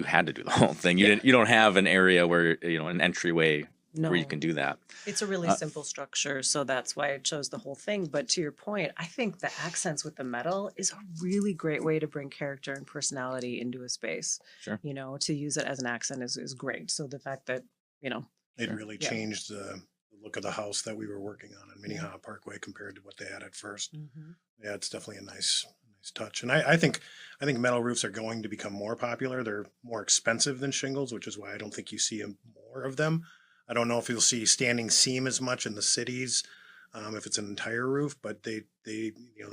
had to do the whole thing. You don't have an area where, an entryway where you can do that. It's a really simple structure, so that's why I chose the whole thing. But to your point, I think the accents with the metal is a really great way to bring character and personality into a space. Sure. To use it as an accent is great. So the fact that, It really changed the look of the house that we were working on Minnehaha Parkway compared to what they had at first. Mm-hmm. Yeah, it's definitely a nice touch. And I think metal roofs are going to become more popular. They're more expensive than shingles, which is why I don't think you see more of them. I don't know if you'll see standing seam as much in the cities, if it's an entire roof, but they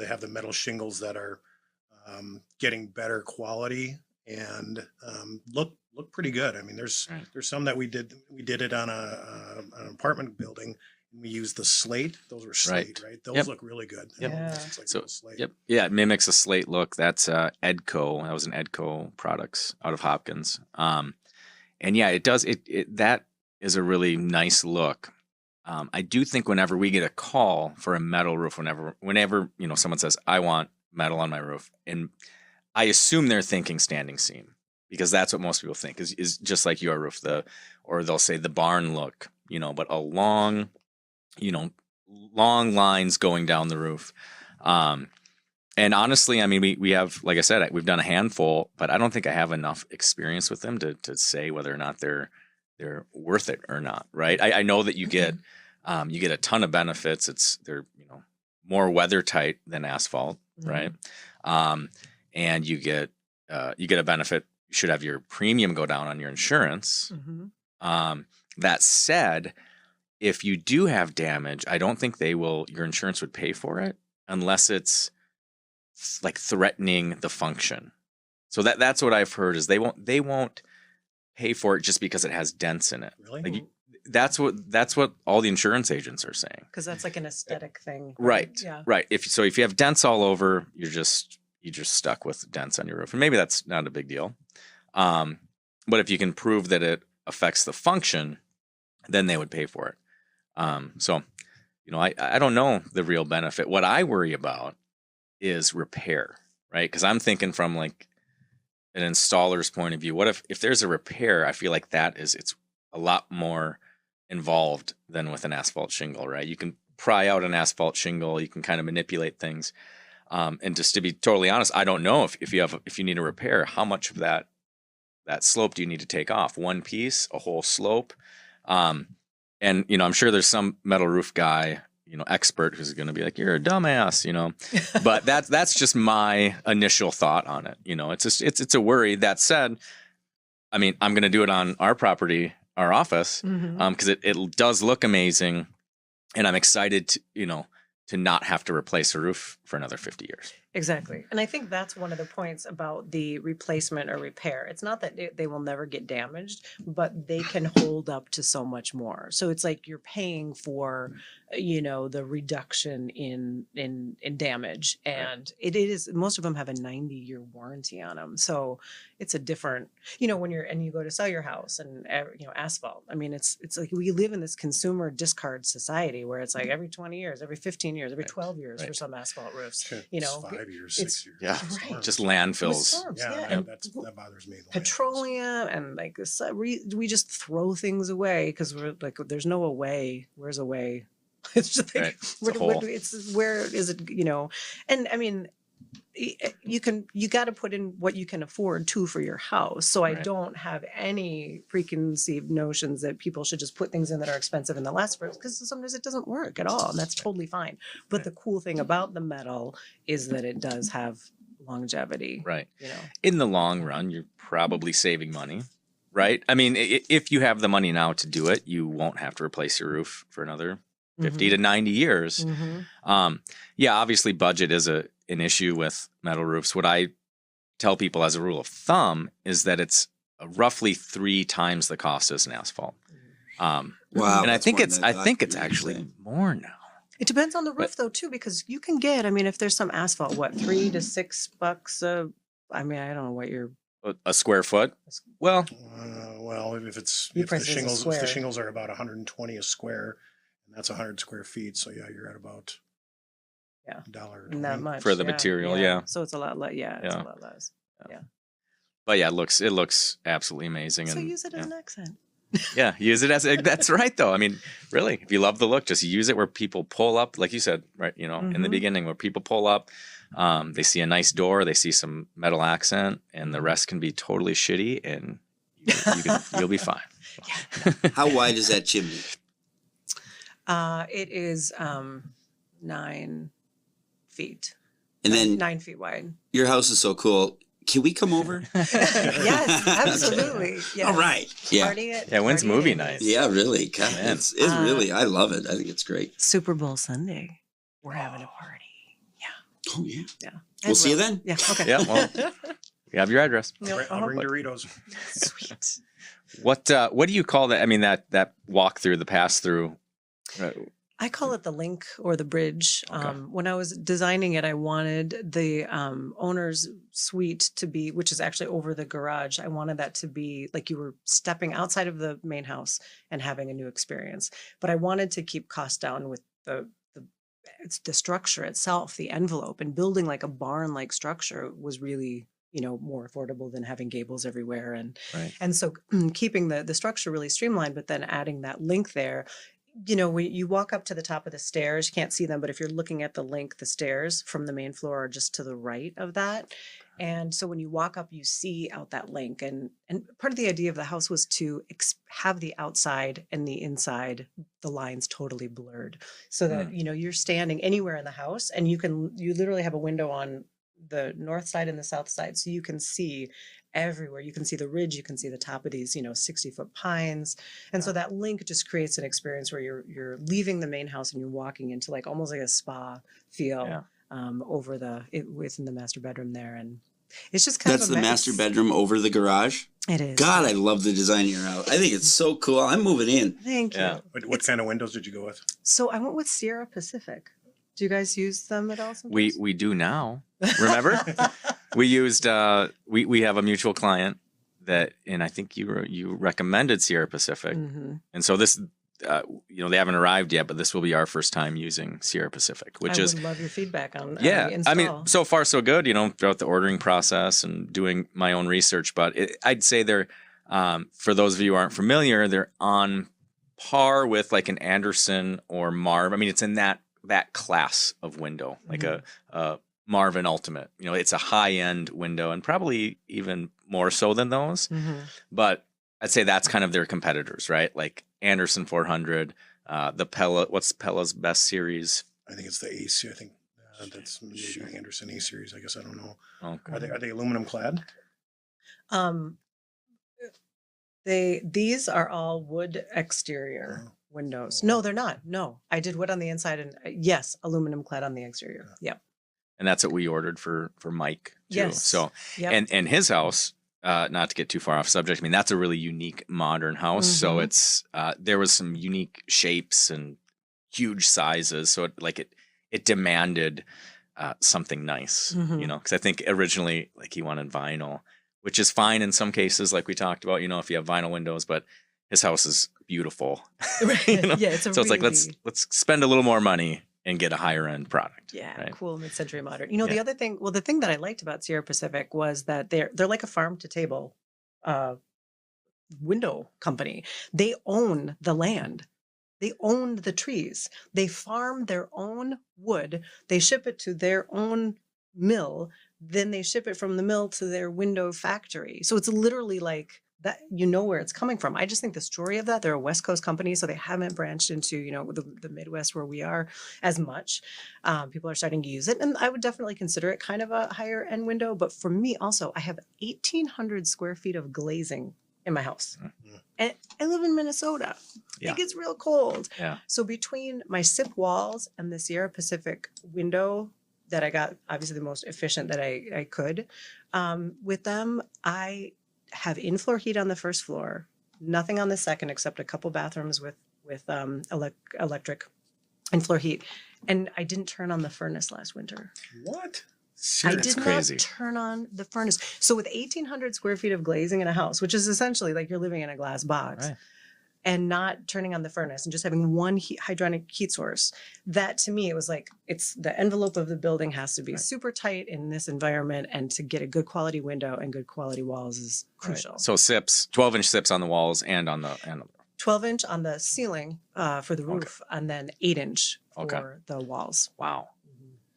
have the metal shingles that are getting better quality and look pretty good. I mean, there's some that we did it on an apartment building. And we used the slate. Those were slate, right? Those look really good. Yep. Yeah. Like slate. Yep. Yeah, it mimics a slate look. That's Edco. That was an Edco products out of Hopkins. And yeah, it does. That is a really nice look. I do think whenever we get a call for a metal roof, whenever someone says I want metal on my roof, and I assume they're thinking standing seam because that's what most people think is just like your roof. Or they'll say the barn look, but a long lines going down the roof. And honestly, I mean, we have, like I said, we've done a handful, but I don't think I have enough experience with them to say whether or not they're worth it or not, right? I know that you get a ton of benefits. They're more weather tight than asphalt, right? And you get a benefit. You should have your premium go down on your insurance. That said, if you do have damage, I don't think your insurance would pay for it unless it's like threatening the function. So that's what I've heard is they won't pay for it just because it has dents in it. Really? That's what all the insurance agents are saying. Because that's like an aesthetic thing. Right. Yeah. Right. If you have dents all over, you're just stuck with dents on your roof. And maybe that's not a big deal. But if you can prove that it affects the function, then they would pay for it. So, I don't know the real benefit. What I worry about is repair, right? Because I'm thinking from like an installer's point of view. What if there's a repair? I feel like it's a lot more involved than with an asphalt shingle, right? You can pry out an asphalt shingle. You can kind of manipulate things. And just to be totally honest, I don't know if you need a repair, how much of that slope do you need to take off? One piece, a whole slope? And I'm sure there's some metal roof guy, expert who's going to be like, you're a dumbass, but that's just my initial thought on it. It's a worry. That said, I mean, I'm going to do it on our property, our office, because it does look amazing, and I'm excited to not have to replace a roof for another 50 years. Exactly. And I think that's one of the points about the replacement or repair. It's not that they will never get damaged, but they can hold up to so much more. So it's like you're paying for, the reduction in damage. And it is, most of them have a 90-year warranty on them. So it's a different, when you go to sell your house and, asphalt. I mean, it's like we live in this consumer discard society where it's like every 20 years, every 15 years, every 12 years for some asphalt roofs, 5 years, 6 years. Yeah, Right. just landfills. Storms, Yeah, that bothers me. Petroleum and like this, we just throw things away because we're like, there's no away. Where's away? It's just like, Right. It's where is it? And I mean, you got to put in what you can afford too for your house. So I don't have any preconceived notions that people should just put things in that are expensive and that last for, because sometimes it doesn't work at all, and that's totally fine. But the cool thing about the metal is that it does have longevity. Right. In the long run, you're probably saving money, right? I mean, if you have the money now to do it, you won't have to replace your roof for another 50 to 90 years. Obviously budget is an issue with metal roofs. What I tell people as a rule of thumb is that it's roughly 3 times the cost as an asphalt. Wow. And I think it's actually more now. It depends on the roof though too, because you can get, I mean, if there's some asphalt, what, $3 to $6 I mean, I don't know what your a square foot. Well, if the shingles are about 120 a square, and that's 100 square feet. So you're at about $1.20. Not much for the material. Yeah. So it's a lot less. It's a lot less. Yeah. But yeah, it looks absolutely amazing. So and use it as an accent. Yeah, use it as that's right though. I mean, really, if you love the look, just use it where people pull up, like you said, right? In the beginning, where people pull up, they see a nice door, they see some metal accent, and the rest can be totally shitty, and you'll be fine. How wide is that chimney? It is 9 feet. And then 9 feet wide. Your house is so cool. Can we come over? Yes, absolutely. Yes. All right. Yeah. When's movie night? Yeah, really. God, it's really, I love it. I think it's great. Super Bowl Sunday. We're having a party. Yeah. Oh, yeah. Yeah. We'll see you then. Yeah. Okay. Yeah. Well, you have your address. I'll bring Doritos. Sweet. What do you call that? I mean, that walk through, the pass through. I call it the link or the bridge. Okay. When I was designing it, I wanted the owner's suite to be, which is actually over the garage. I wanted that to be like you were stepping outside of the main house and having a new experience. But I wanted to keep costs down with the structure itself, the envelope, and building like a barn-like structure was really, more affordable than having gables everywhere. And so keeping the structure really streamlined, but then adding that link there. When you walk up to the top of the stairs, you can't see them, but if you're looking at the link, the stairs from the main floor are just to the right of that. And so when you walk up, you see out that link. And part of the idea of the house was to have the outside and the inside, the lines totally blurred so that, you're standing anywhere in the house and you literally have a window on the north side and the south side. So you can see everywhere. You can see the ridge, you can see the top of these, 60-foot pines. And so that link just creates an experience where you're leaving the main house and you're walking into like almost like a spa feel within the master bedroom there. And it's just kind That's the master bedroom over the garage? It is. God, I love the design of your house. I think it's so cool. I'm moving in. Thank you. What kind of windows did you go with? So I went with Sierra Pacific. Do you guys use them at all sometimes? We do now. Remember? We used we have a mutual client and I think you recommended Sierra Pacific. And so this they haven't arrived yet, but this will be our first time using Sierra Pacific, which I would love your feedback on the install. I mean, so far so good, throughout the ordering process and doing my own research, but I'd say they're for those of you who aren't familiar, they're on par with like an Anderson or Marv. I mean, it's in that class of window, like a Marvin Ultimate. You know, it's a high-end window and probably even more so than those. But I'd say that's kind of their competitors, right? Like Anderson 400, the Pella. What's Pella's best series? I think it's the AC. I think that's maybe Anderson A series. I guess I don't know. Okay. Are they aluminum clad? These are all wood exterior windows. No, they're not. No, I did wood on the inside, and yes, aluminum clad on the exterior. Yep. And that's what we ordered for Mike too. Yes. So, and his house, not to get too far off subject, I mean, that's a really unique modern house. So it's, there was some unique shapes and huge sizes. So it demanded something nice, you know, because I think originally like he wanted vinyl, which is fine in some cases, like we talked about, you know, if you have vinyl windows, but his house is beautiful. You know? Yeah, it's like, let's spend a little more money and get a higher end product. Yeah, right? Cool mid-century modern. You know, the other thing, the thing that I liked about Sierra Pacific was that they're like a farm to table window company. They own the land. They own the trees. They farm their own wood. They ship it to their own mill. Then they ship it from the mill to their window factory. So it's literally like that, you know where it's coming from. I just think the story of that, they're a West Coast company, so they haven't branched into, you know, the Midwest where we are as much. People are starting to use it, and I would definitely consider it kind of a higher end window. But for me also, I have 1,800 square feet of glazing in my house. And I live in Minnesota. It gets real cold. So between my SIP walls and the Sierra Pacific window that I got, obviously the most efficient that I could, with them, I have in-floor heat on the first floor, nothing on the second except a couple bathrooms with electric in-floor heat. And I didn't turn on the furnace last winter. What? I did not turn on the furnace. So with 1,800 square feet of glazing in a house, which is essentially like you're living in a glass box, and not turning on the furnace and just having one hydronic heat source, that to me, it was like, it's the envelope of the building has to be super tight in this environment, and to get a good quality window and good quality walls is crucial. So SIPs, 12-inch SIPs on the walls and on the 12-inch on the ceiling for the roof, and then 8-inch for the walls. Wow.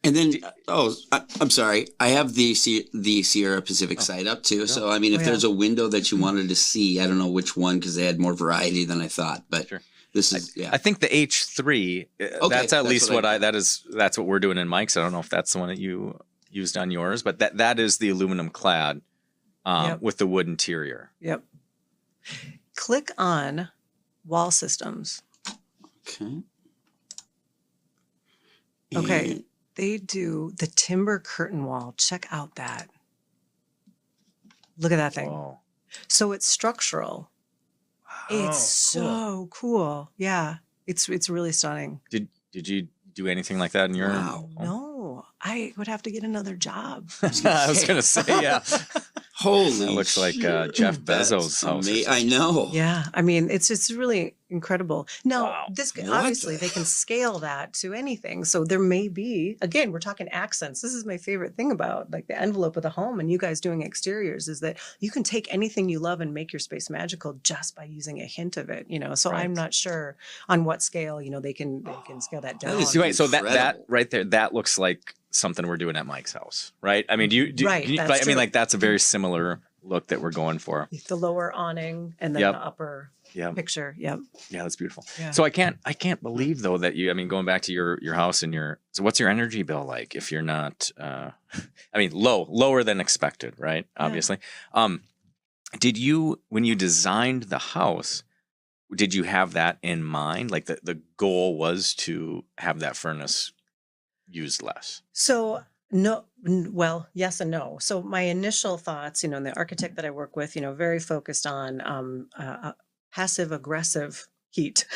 And then, I'm sorry. I have the Sierra Pacific site up too. So, I mean, if there's a window that you wanted to see, I don't know which one, because they had more variety than I thought. But this is, I think the H3, that's at least that's what we're doing in Mike's. I don't know if that's the one that you used on yours, but that is the aluminum clad with the wood interior. Yep. Click on wall systems. Okay. They do the timber curtain wall. Check out that. Look at that thing. Whoa. So it's structural. It's so cool. Yeah. It's really stunning. Did you do anything like that in your home? No. I would have to get another job. I was going to say, Holy that looks like Jeff Bezos' house. I know. Yeah. I mean, it's really incredible. Now, this obviously they can scale that to anything. So there may be, again, we're talking accents. This is my favorite thing about like the envelope of the home and you guys doing exteriors, is that you can take anything you love and make your space magical just by using a hint of it, you know. So I'm not sure on what scale, you know, they can scale that down. So that right there, that looks like something we're doing at Mike's house, right? I mean, I mean, like that's a very similar look that we're going for. The lower awning and then the upper picture. Yep. Yeah, that's beautiful. Yeah. So I can't believe though that I mean, going back to your house and so what's your energy bill like if you're not, I mean, lower than expected, right? Obviously. Did you, when you designed the house, did you have that in mind? Like the goal was to have that furnace used less? So no, well, yes and no. So my initial thoughts, you know, and the architect that I work with, you know, very focused on passive aggressive heat,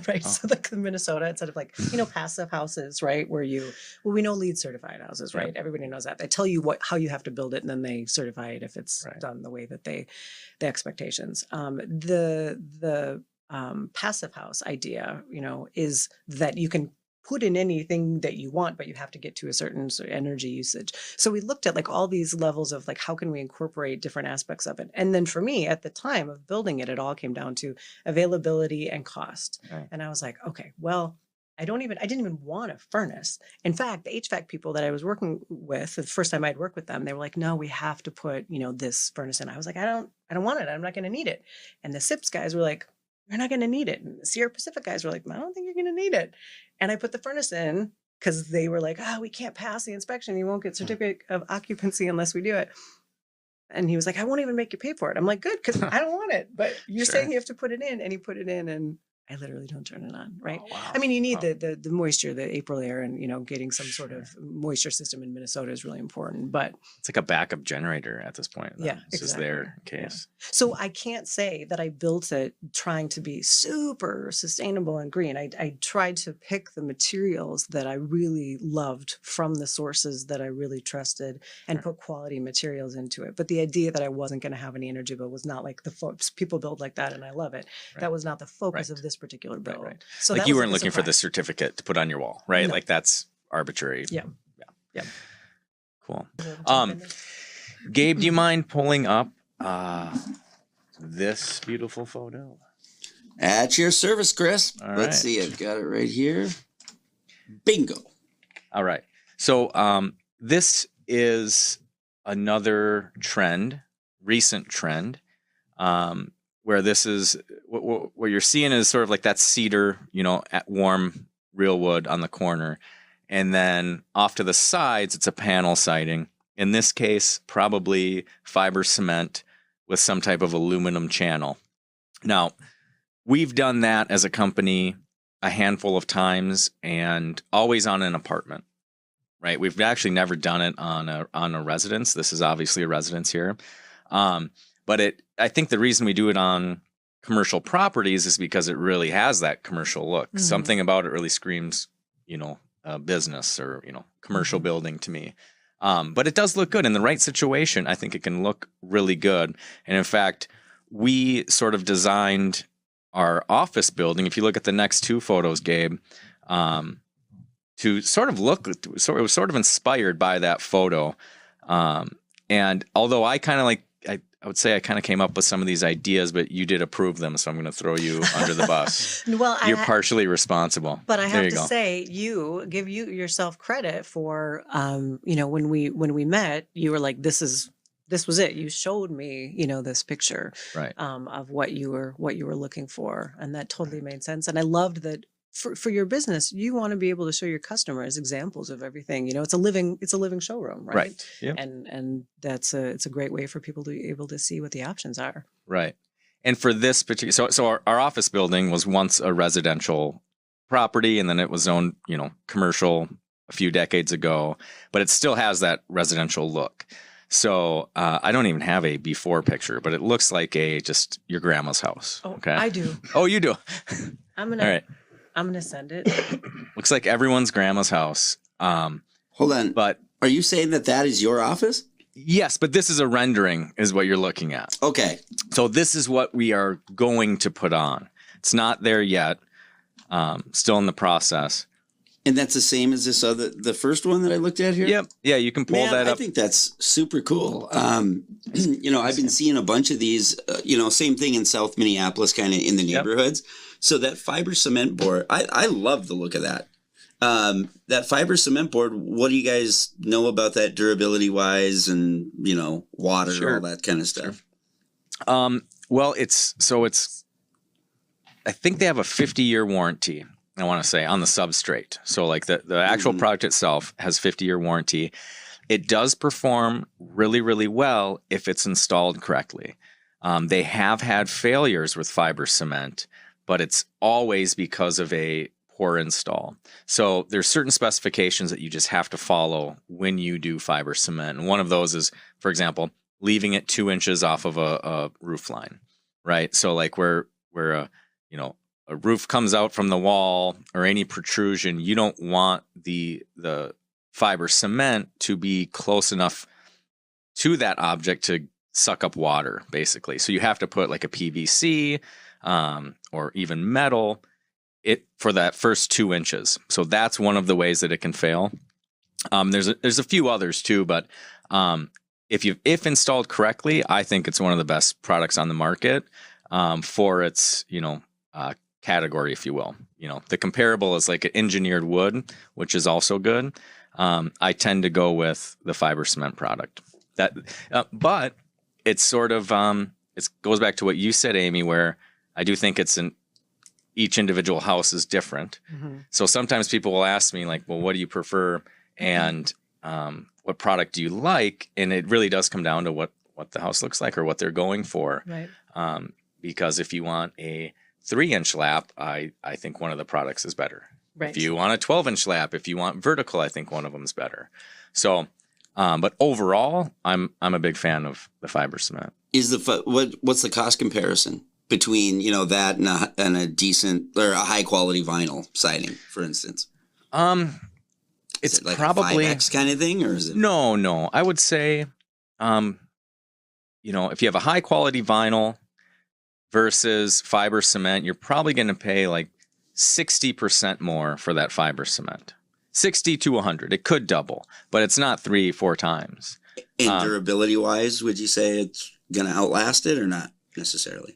right? So like the Minnesota, instead of like, you know, passive houses, right? Where we know LEED certified houses, right? Everybody knows that. They tell you how you have to build it, and then they certify it if it's done the way that the expectations. The passive house idea, you know, is that you can put in anything that you want, but you have to get to a certain energy usage. So we looked at like all these levels of like, how can we incorporate different aspects of it? And then for me at the time of building it, it all came down to availability and cost. And I was like, okay, well, I didn't even want a furnace. In fact, the HVAC people that I was working with, the first time I'd work with them, they were like, no, we have to put, this furnace in. I was like, I don't want it. I'm not going to need it. And the SIPS guys were like, you're not going to need it. And the Sierra Pacific guys were like, I don't think you're going to need it. And I put the furnace in because they were like, we can't pass the inspection. You won't get certificate of occupancy unless we do it. And he was like, I won't even make you pay for it. I'm like, good, because I don't want it. But you're saying you have to put it in. And he put it in, and I literally don't turn it on, right? Oh, wow. I mean, you need the moisture, the April air, and getting some sort of moisture system in Minnesota is really important. But it's like a backup generator at this point. Yeah, it's just there in case. Yeah. So I can't say that I built it trying to be super sustainable and green. I tried to pick the materials that I really loved from the sources that I really trusted and put quality materials into it. But the idea that I wasn't going to have any energy bill was not like the folks people build like that, and I love it. Right. That was not the focus of this particular bill. Right. So like you weren't looking for the certificate to put on your wall, right? No. Like that's arbitrary. Yeah. Cool. Gabe, do you mind pulling up this beautiful photo? At your service, Chris. All Let's see. I've got it right here. Bingo. All right. So this is another trend, recent trend, where this is what you're seeing is sort of like that cedar, at warm real wood on the corner. And then off to the sides, it's a panel siding. In this case, probably fiber cement with some type of aluminum channel. Now, we've done that as a company a handful of times and always on an apartment, right? We've actually never done it on a residence. This is obviously a residence here. But I think the reason we do it on commercial properties is because it really has that commercial look. Mm-hmm. Something about it really screams, business or, commercial building to me. But it does look good in the right situation. I think it can look really good. And in fact, we sort of designed our office building. If you look at the next two photos, Gabe, to sort of look, so it was sort of inspired by that photo. And although I kind of I would say I kind of came up with some of these ideas, but you did approve them, so I'm going to throw you under the bus. Well, you're partially responsible. But I have to say, give you yourself credit for, when we met, you were like, this was it. You showed me, this picture, right, of what you were looking for, and that totally made sense. And I loved that. For your business, you want to be able to show your customers examples of everything. It's a living showroom, right? Right. Yeah. And it's a great way for people to be able to see what the options are. Right. And for this particular, so our office building was once a residential property, and then it was owned, commercial a few decades ago, but it still has that residential look. So I don't even have a before picture, but it looks like just your grandma's house. Oh, okay. I do. Oh, you do. All right. I'm going to send it. Looks like everyone's grandma's house. Hold on. But are you saying that is your office? Yes, but this is a rendering is what you're looking at. Okay. So this is what we are going to put on. It's not there yet. Still in the process. And that's the same as the first one that I looked at here? Yep. Yeah, you can pull that up. I think that's super cool. I've been seeing a bunch of these, same thing in South Minneapolis, kind of in the neighborhoods. Yep. So that fiber cement board, I love the look of that. That fiber cement board, what do you guys know about that durability wise and, water, all that kind of stuff? Well, I think they have a 50-year warranty, I want to say, on the substrate. So like the actual product itself has 50-year warranty. It does perform really, really well if it's installed correctly. They have had failures with fiber cement, but it's always because of a poor install. So there's certain specifications that you just have to follow when you do fiber cement. And one of those is, for example, leaving it 2 inches off of a roof line, right? So like where a roof comes out from the wall or any protrusion, you don't want the fiber cement to be close enough to that object to suck up water, basically. So you have to put like a PVC or even metal for that first 2 inches. So that's one of the ways that it can fail. There's a few others too, but if installed correctly, I think it's one of the best products on the market for its category, if you will. You know, the comparable is like an engineered wood, which is also good. I tend to go with the fiber cement product. But it's sort of it goes back to what you said, Amy, where I do think each individual house is different. Mm-hmm. So sometimes people will ask me like, well, what do you prefer? And what product do you like? And it really does come down to what the house looks like or what they're going for. Right. Because if you want a 3-inch lap, I think one of the products is better. Right. If you want a 12-inch lap, if you want vertical, I think one of them is better. So, but overall, I'm a big fan of the fiber cement. What's the cost comparison between that and a decent or a high quality vinyl siding, for instance? It's like probably a 5X kind of thing, or is it? No. I would say, if you have a high quality vinyl versus fiber cement, you're probably going to pay like 60% more for that fiber cement. 60 to 100. It could double, but it's not 3-4 times. And durability wise, would you say it's going to outlast it or not necessarily?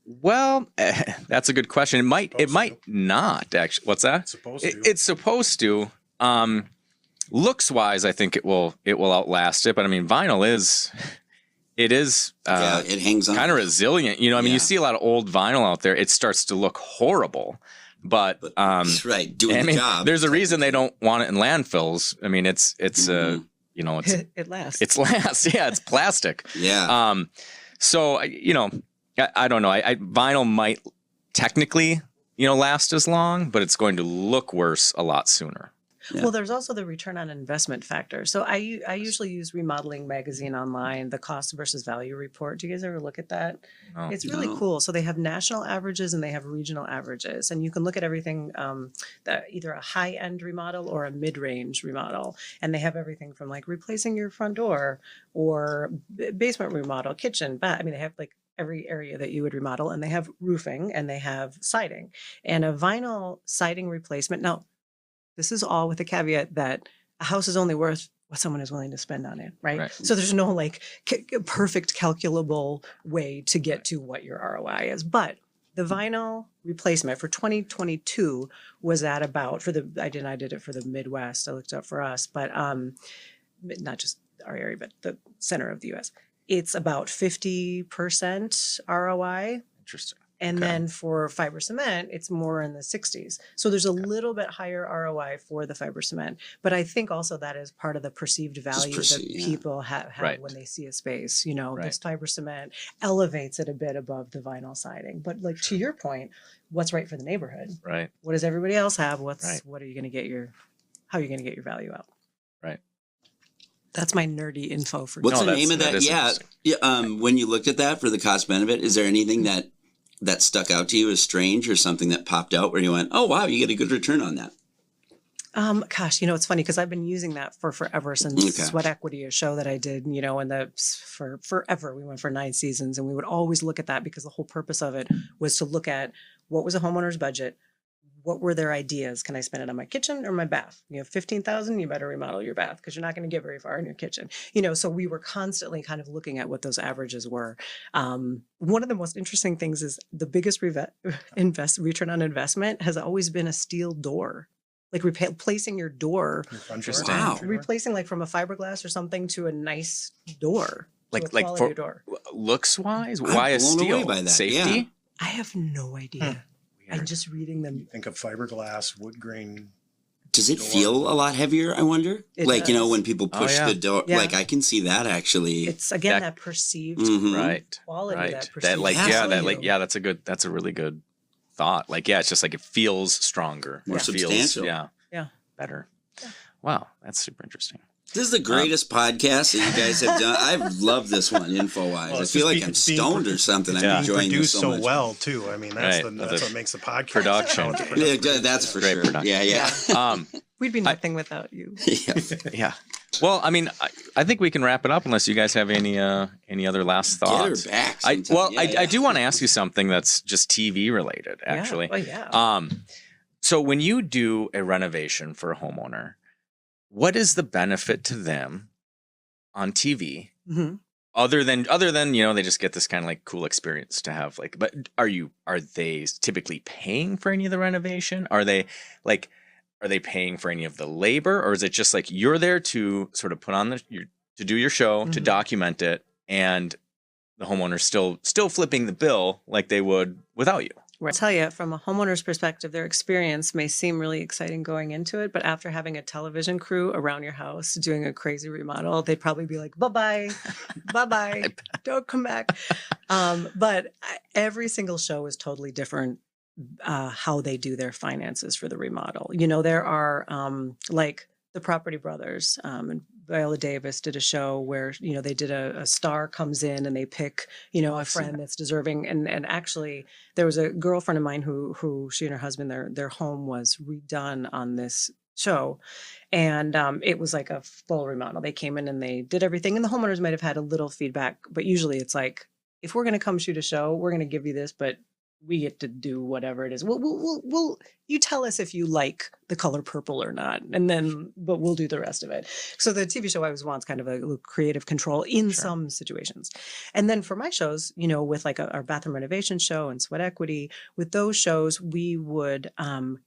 Well, that's a good question. It might not actually. What's that? It's supposed to. Looks wise, I think it will outlast it. But I mean, vinyl is it hangs on, kind of resilient. You see a lot of old vinyl out there. It starts to look horrible. But that's right, doing the job. There's a reason they don't want it in landfills. I mean, it's it lasts. It lasts. Yeah, it's plastic. Yeah. So I don't know. Vinyl might technically, last as long, but it's going to look worse a lot sooner. Yeah. Well, there's also the return on investment factor. So I usually use Remodeling Magazine online, the cost versus value report. Do you guys ever look at that? No. It's really cool. So they have national averages and they have regional averages. And you can look at everything, that either a high-end remodel or a mid-range remodel. And they have everything from like replacing your front door or basement remodel, kitchen, bath. I mean, they have like every area that you would remodel, and they have roofing and they have siding. And a vinyl siding replacement. Now, this is all with the caveat that a house is only worth what someone is willing to spend on it, right? So there's no like perfect calculable way to get to what your ROI is. But the vinyl replacement for 2022 was at about, I did it for the Midwest. I looked up for us, but not just our area, but the center of the US. It's about 50% ROI. Interesting. And then for fiber cement, it's more in the 60s. So there's a little bit higher ROI for the fiber cement. But I think also that is part of the perceived value that people have when they see a space. This fiber cement elevates it a bit above the vinyl siding. But like to your point, what's right for the neighborhood? Right. What does everybody else have? What are you going to get how are you going to get your value out? Right. That's my nerdy info for What's the name of that? Yeah. When you looked at that for the cost benefit, is there anything that stuck out to you as strange or something that popped out where you went, oh, wow, you get a good return on that? Gosh, it's funny because I've been using that for forever since Sweat Equity, a show that I did, for forever. We went for 9 seasons and we would always look at that because the whole purpose of it was to look at what was a homeowner's budget. What were their ideas? Can I spend it on my kitchen or my bath? You have $15,000, you better remodel your bath because you're not going to get very far in your kitchen. So we were constantly kind of looking at what those averages were. One of the most interesting things is the biggest return on investment has always been a steel door. Like replacing your door. Interesting. Wow. Replacing like from a fiberglass or something to a nice door. Like for door. Looks wise? Why a steel? By that. Safety? Yeah. I have no idea. I'm just reading them. You think of fiberglass, wood grain. Does it feel a lot heavier, I wonder? It like, does. When people push the door, like I can see that actually. It's again that perceived quality, that perceived value. That's a really good thought. Like, it's just like it feels stronger. More substantial. Better. Yeah. Wow, that's super interesting. This is the greatest podcast that you guys have done. I've loved this one, info-wise. Well, I feel like I'm stoned or something. I'm enjoying this so much. Well, too. I mean, that's what makes the podcast. Production. That's for sure. Production. Yeah. We'd be nothing without you. Yeah. Well, I mean, I think we can wrap it up unless you guys have any other last thoughts. Get her back. I do want to ask you something that's just TV related, actually. So when you do a renovation for a homeowner, what is the benefit to them on TV other than they just get this kind of like cool experience to have like. But are they typically paying for any of the renovation? Are they paying for any of the labor, or is it just like you're there to sort of put on to do your show, to document it, and the homeowner's still flipping the bill like they would without you? I'll tell you, from a homeowner's perspective, their experience may seem really exciting going into it, but after having a television crew around your house doing a crazy remodel, they'd probably be like, bye-bye, bye-bye, don't come back. But every single show is totally different, how they do their finances for the remodel. There are like the Property Brothers, and Viola Davis did a show where, they did a star comes in and they pick, a friend that's deserving. And actually there was a girlfriend of mine who she and her husband, their home was redone on this show. And it was like a full remodel. They came in and they did everything. And the homeowners might have had a little feedback, but usually it's like, if we're going to come shoot a show, we're going to give you this, but we get to do whatever it is. We'll you tell us if you like the color purple or not, but we'll do the rest of it. So the TV show I was wants kind of a little creative control in some situations. And then for my shows, with like our bathroom renovation show and Sweat Equity, with those shows, we would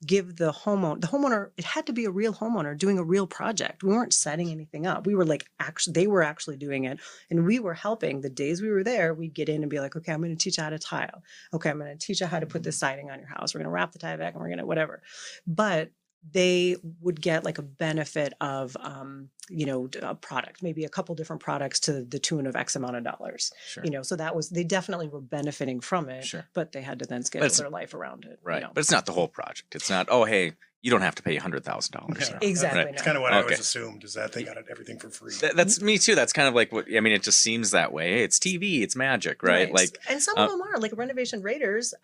give the homeowner, it had to be a real homeowner doing a real project. We weren't setting anything up. We were like, they were actually doing it. And we were helping. The days we were there, we'd get in and be like, okay, I'm going to teach you how to tile. Okay, I'm going to teach you how to put this siding on your house. We're going to wrap the tie back and we're going to whatever. But they would get like a benefit of, a product, maybe a couple different products to the tune of X amount of dollars. Sure. So they definitely were benefiting from it, but they had to then schedule their life around it. Right. But it's not the whole project. It's not, oh, hey, you don't have to pay $100,000. Yeah. Exactly. Right. It's kind of what I always assumed, is that they got everything for free. That's me too. That's kind of like it just seems that way. Hey, it's TV, it's magic, right? Like, and some of them are like Renovation Raiders.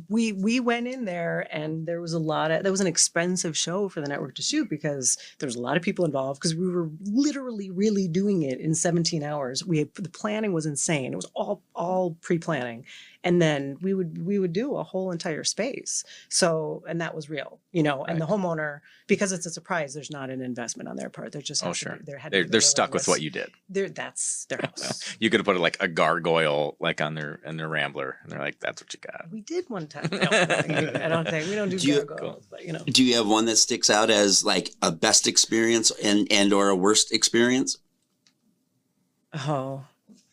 We went in there and there was an expensive show for the network to shoot because there was a lot of people involved because we were literally really doing it in 17 hours. The planning was insane. It was all pre-planning. And then we would do a whole entire space. So, and that was real, and the homeowner, because it's a surprise, there's not an investment on their part. They're just, they're stuck with what you did. That's their house. You could have put like a gargoyle like on their Rambler and they're like, that's what you got. We did one time. No, I don't think we don't do gargoyles, but Do you have one that sticks out as like a best experience and or a worst experience? Oh,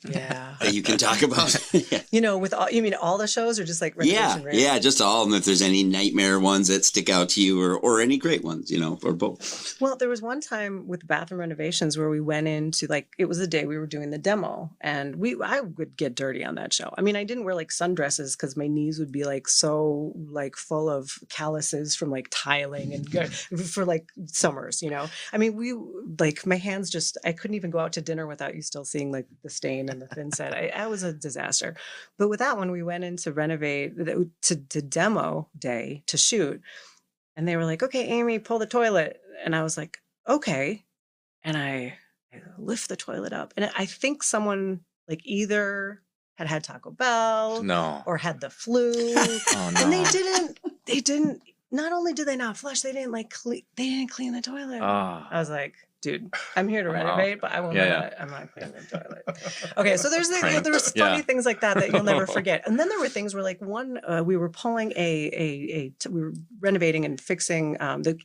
yeah. That you can talk about. With all, you mean all the shows or just like Renovation Raiders? Yeah, just all of them. If there's any nightmare ones that stick out to you or any great ones, or both. Well, there was one time with bathroom renovations where we went into it was the day we were doing the demo and I would get dirty on that show. I mean, I didn't wear like sundresses because my knees would be like so like full of calluses from like tiling and for like summers, I mean, my hands just, I couldn't even go out to dinner without you still seeing like the stain and the thin set. I was a disaster. But with that one, we went in to renovate to demo day to shoot. And they were like, okay, Amy, pull the toilet. And I was like, okay. And I lift the toilet up. And I think someone like either had Taco Bell or had the flu. Oh, no. And they didn't, not only did they not flush, they didn't clean the toilet. I was like, dude, I'm here to renovate, but I won't. I'm not cleaning the toilet. Okay, so there was funny things like that you'll never forget. And then there were things where, like one, we were pulling we were renovating and fixing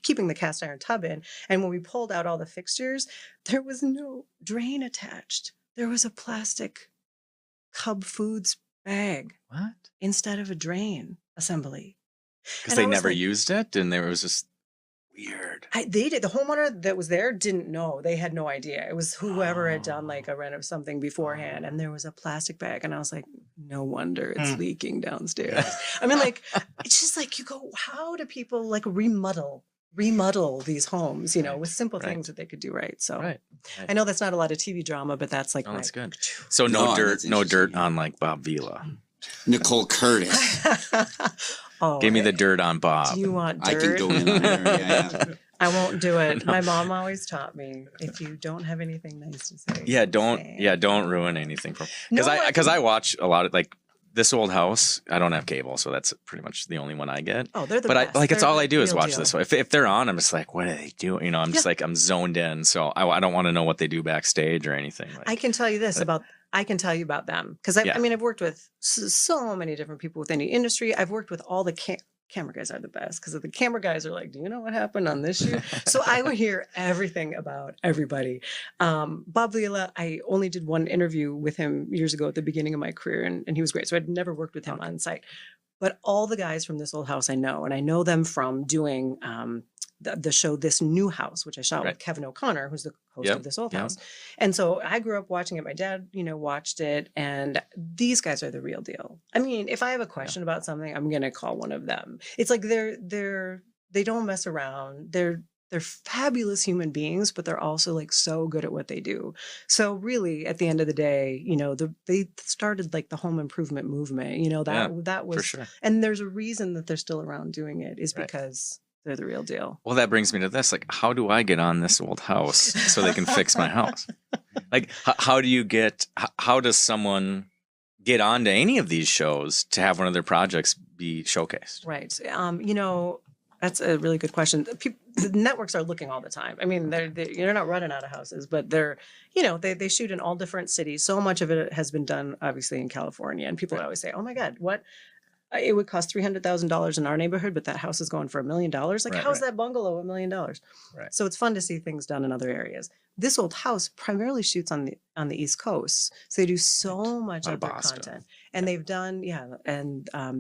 keeping the cast iron tub in, and when we pulled out all the fixtures, there was no drain attached. There was a plastic Cub Foods bag instead of a drain assembly. Because they never used it, and there was just. Weird. They did. The homeowner that was there didn't know. They had no idea. It was whoever had done like a rent of something beforehand, and there was a plastic bag, and I was like, no wonder it's leaking downstairs. I mean, like, it's just like you go, how do people like remodel these homes? With simple things that they could do right. So I know that's not a lot of TV drama, but that's like that's good. So no dirt on like Bob Vila, Nicole Curtis. Give me the dirt on Bob. Do you want dirt? I can go in on her. Yeah. I won't do it. No. My mom always taught me, if you don't have anything nice to say. Don't ruin anything from. Because I watch a lot of like this old house, I don't have cable, so that's pretty much the only one I get. Oh, they're the but best. It's all I do is real watch deal. this. So if they're on, I'm just like, what are they doing? You know, I'm just like, I'm zoned in. So I don't want to know what they do backstage or anything. Like, I can tell you this I can tell you about them because I mean, I've worked with so many different people within the industry. I've worked with all the camera guys are the best because the camera guys are like, do you know what happened on this shoot? So I would hear everything about everybody. Bob Vila, I only did one interview with him years ago at the beginning of my career, and he was great. So I'd never worked with him on site. But all the guys from this old house I know, and I know them from doing the show This New House, which I shot with Kevin O'Connor, who's the host of This Old House. And so I grew up watching it. My dad, watched it, and these guys are the real deal. I mean, if I have a question about something, I'm gonna call one of them. It's like they don't mess around. They're fabulous human beings, but they're also like so good at what they do. So really, at the end of the day, they started like the home improvement movement. That was, for sure. And there's a reason that they're still around doing it is because they're the real deal. Well, that brings me to this. Like, how do I get on this old house so they can fix my house? Like, how does someone get onto any of these shows to have one of their projects be showcased? Right. That's a really good question. The networks are looking all the time. I mean, they're not running out of houses, but they're, they shoot in all different cities. So much of it has been done, obviously, in California. And people always say, oh my God, what? It would cost $300,000 in our neighborhood, but that house is going for $1 million. Like, how's that bungalow $1 million? Right. So it's fun to see things done in other areas. This old house primarily shoots on the East Coast, so they do so much of their content. And they've done, and I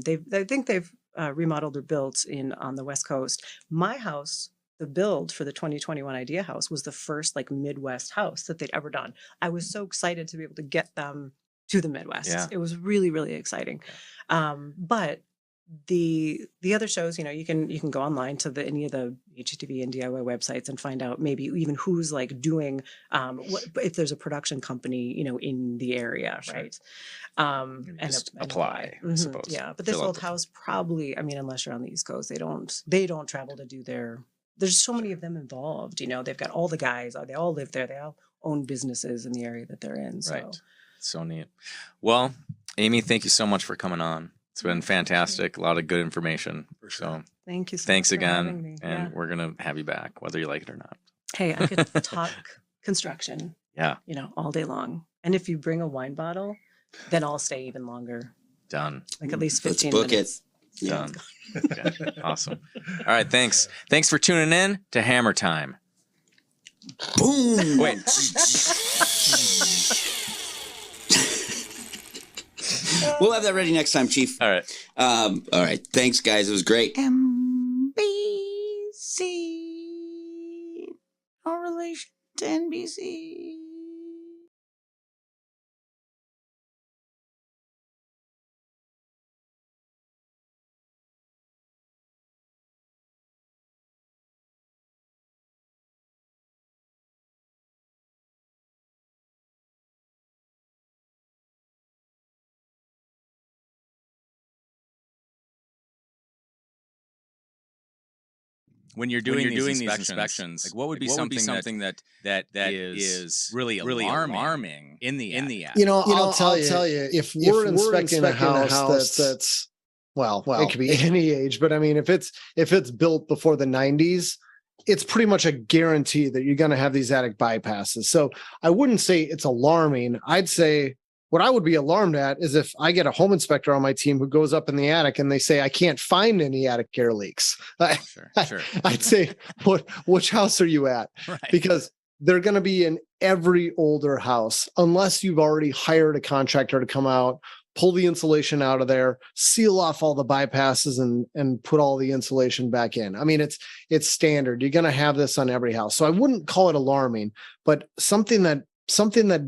think they've remodeled or built on the West Coast. My house, the build for the 2021 Idea House, was the first like Midwest house that they'd ever done. I was so excited to be able to get them to the Midwest. Yeah. It was really, really exciting. But the other shows, you can go online to any of the HGTV and DIY websites and find out maybe even who's like doing if there's a production company, in the area, right? And just apply, I suppose. Yeah, but this old house probably, I mean, unless you're on the East Coast, they don't travel to do there's so many of them involved. They've got all the guys, they all live there, they all own businesses in the area that they're in. So. Right. So neat. Well, Amy, thank you so much for coming on. It's been fantastic. A lot of good information. For sure. So thank you so thanks much for again. having me. And we're going to have you back, whether you like it or not. Hey, I could talk construction. Yeah. All day long. And if you bring a wine bottle, then I'll stay even longer. Done. Like at least 15 Let's book minutes. It. Done. Okay. Awesome. All right. Thanks. Thanks for tuning in to Hammer Time. Boom. Wait. We'll have that ready next time, Chief. All right. All right. Thanks, guys. It was great. NBC. No relation to NBC. When you're doing these inspections, like what would be something that is really alarming in the act? I'll tell you, if we're inspecting a house that's well, it could be any age, but I mean, if it's built before the 90s, it's pretty much a guarantee that you're going to have these attic bypasses. So I wouldn't say it's alarming. I'd say what I would be alarmed at is if I get a home inspector on my team who goes up in the attic and they say, I can't find any attic air leaks. Sure. I'd say, which house are you at? Right. Because they're going to be in every older house, unless you've already hired a contractor to come out, pull the insulation out of there, seal off all the bypasses and put all the insulation back in. I mean, it's standard. You're going to have this on every house. So I wouldn't call it alarming, but something that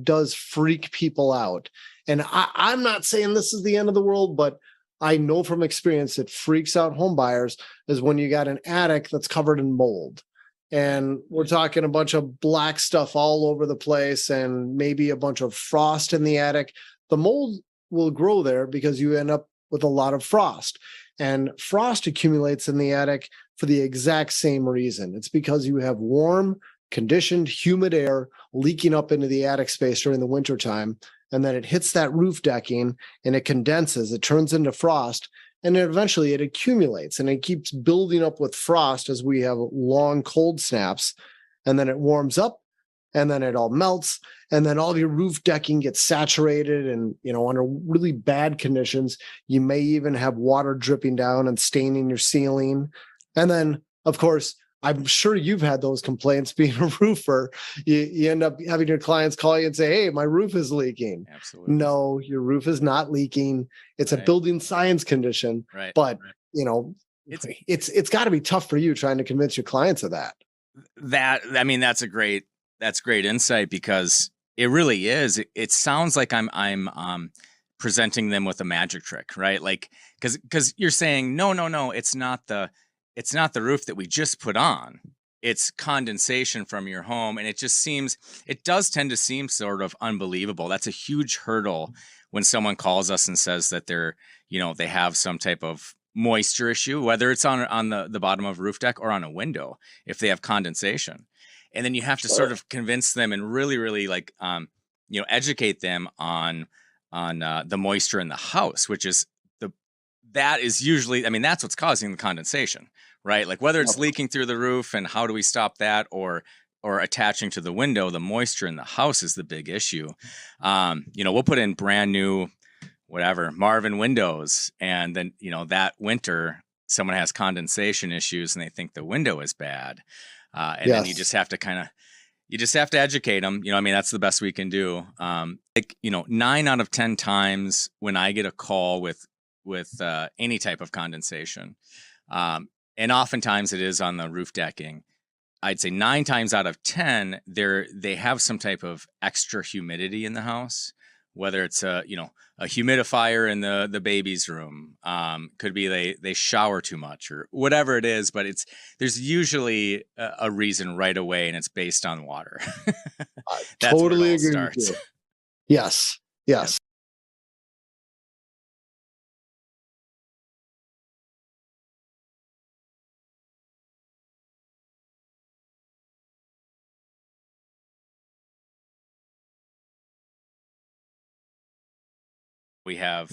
does freak people out. And I'm not saying this is the end of the world, but I know from experience it freaks out home buyers is when you got an attic that's covered in mold. And we're talking a bunch of black stuff all over the place and maybe a bunch of frost in the attic. The mold will grow there because you end up with a lot of frost. And frost accumulates in the attic for the exact same reason. It's because you have warm, conditioned, humid air leaking up into the attic space during the wintertime. and then it hits that roof decking and it condenses, it turns into frost, and then eventually it accumulates and it keeps building up with frost as we have long cold snaps, and then it warms up and then it all melts, and then all of your roof decking gets saturated, and under really bad conditions you may even have water dripping down and staining your ceiling. And then of course, I'm sure you've had those complaints being a roofer. You end up having your clients call you and say, hey, my roof is leaking. Absolutely. No, your roof is not leaking. It's a building science condition. Right. But it's got to be tough for you trying to convince your clients of that. That's great insight, because it really is. It sounds like I'm presenting them with a magic trick, right? Like, because you're saying no, it's not the roof that we just put on. It's condensation from your home, and it does tend to seem sort of unbelievable. That's a huge hurdle when someone calls us and says that they have some type of moisture issue, whether it's on the bottom of a roof deck or on a window, if they have condensation. And then you have to sort of convince them and really, really educate them on the moisture in the house, which is that is usually, that's what's causing the condensation, right? Like whether it's leaking through the roof and how do we stop that, or attaching to the window, the moisture in the house is the big issue. We'll put in brand new, Marvin windows, and then, that winter someone has condensation issues and they think the window is bad. Then you just have to educate them. That's the best we can do. 9 out of 10 times when I get a call with any type of condensation, and oftentimes it is on the roof decking, I'd say 9 times out of 10, they have some type of extra humidity in the house, whether it's a humidifier in the baby's room, could be they shower too much or whatever it is, but there's usually a reason right away, and it's based on water. That's totally where it all agree with starts. you. Yes. We have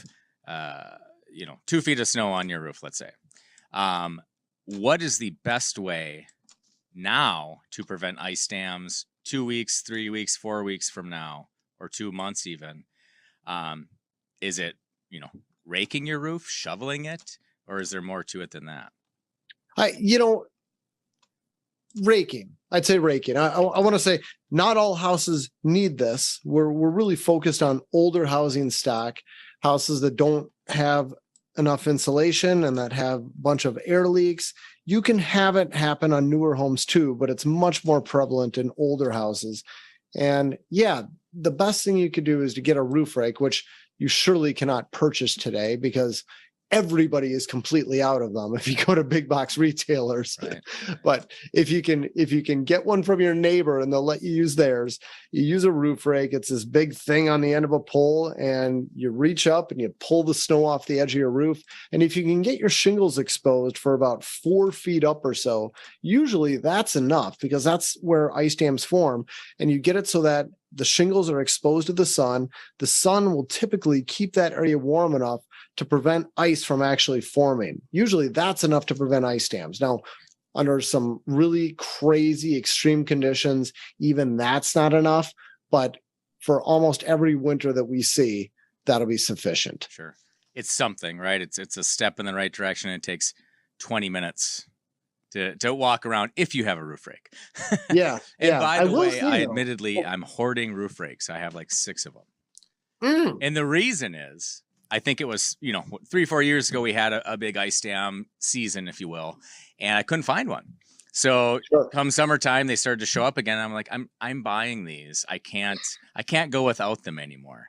2 feet of snow on your roof, let's say. What is the best way now to prevent ice dams 2 weeks, 3 weeks, 4 weeks from now, or 2 months even? Is it, raking your roof, shoveling it, or is there more to it than that? Raking. I'd say raking. I want to say not all houses need this. We're really focused on older housing stock, houses that don't have enough insulation and that have a bunch of air leaks. You can have it happen on newer homes too, but it's much more prevalent in older houses. And the best thing you could do is to get a roof rake, which you surely cannot purchase today because everybody is completely out of them if you go to big box retailers. Right. But if you can get one from your neighbor and they'll let you use theirs, you use a roof rake. It's this big thing on the end of a pole, and you reach up and you pull the snow off the edge of your roof. And if you can get your shingles exposed for about 4 feet up or so, usually that's enough, because that's where ice dams form. And you get it so that the shingles are exposed to the sun. The sun will typically keep that area warm enough to prevent ice from actually forming. Usually that's enough to prevent ice dams. Now, under some really crazy extreme conditions, even that's not enough. But for almost every winter that we see, that'll be sufficient. Sure. It's something, right? It's a step in the right direction. It takes 20 minutes to walk around if you have a roof rake. Yeah. And by the way, I'm hoarding roof rakes. I have like 6 of them. And the reason is, I think it was, 3-4 years ago, we had a big ice dam season, if you will, and I couldn't find one. So come summertime, they started to show up again. I'm like, I'm buying these. I can't go without them anymore.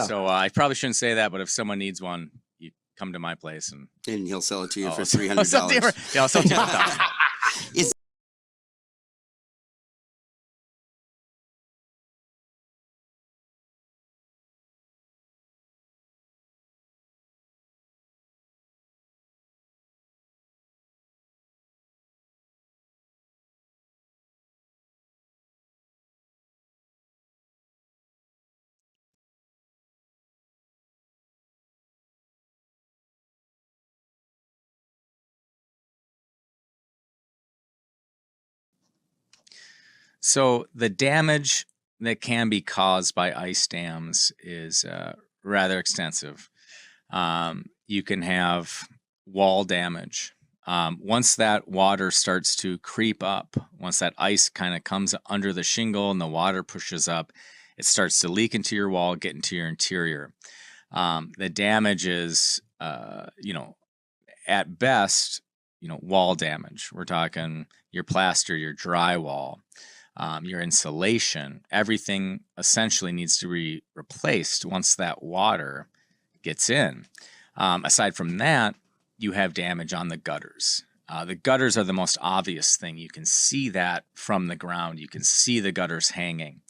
So I probably shouldn't say that, but if someone needs one, you come to my place and he'll sell it to you for $300. I'll sell it to you for $1,000. So the damage that can be caused by ice dams is rather extensive. You can have wall damage. Once that water starts to creep up, once that ice kind of comes under the shingle and the water pushes up, it starts to leak into your wall, get into your interior. The damage is, at best, wall damage. We're talking your plaster, your drywall, your insulation. Everything essentially needs to be replaced once that water gets in. Aside from that, you have damage on the gutters. The gutters are the most obvious thing. You can see that from the ground. You can see the gutters hanging.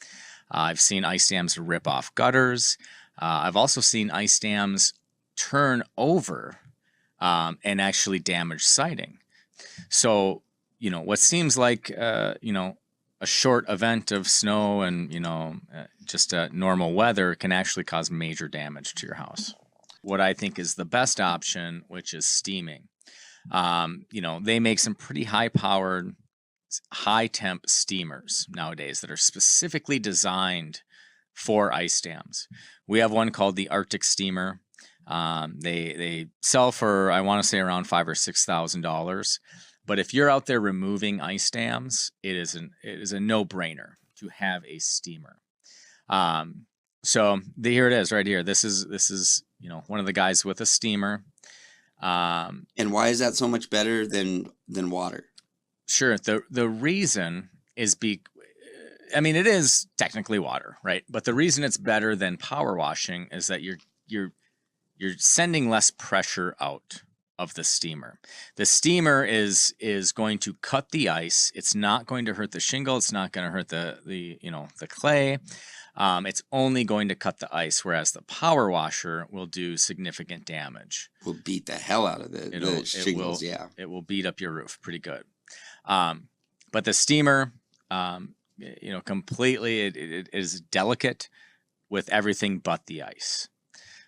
I've seen ice dams rip off gutters. I've also seen ice dams turn over and actually damage siding. So, what seems like, a short event of snow and, just normal weather can actually cause major damage to your house. What I think is the best option, which is steaming. They make some pretty high-powered, high-temp steamers nowadays that are specifically designed for ice dams. We have one called the Arctic steamer. They sell for, I want to say, around $5,000 or $6,000. But if you're out there removing ice dams, it is a no-brainer to have a steamer. So here it is, right here. This is one of the guys with a steamer. And why is that so much better than water? Sure. The reason is it is technically water, right? But the reason it's better than power washing is that you're sending less pressure out of the steamer. The steamer is going to cut the ice. It's not going to hurt the shingle. It's not going to hurt the clay. It's only going to cut the ice, whereas the power washer will do significant damage. Will beat the hell out of the shingles. It will beat up your roof pretty good. But the steamer, completely, it is delicate with everything but the ice.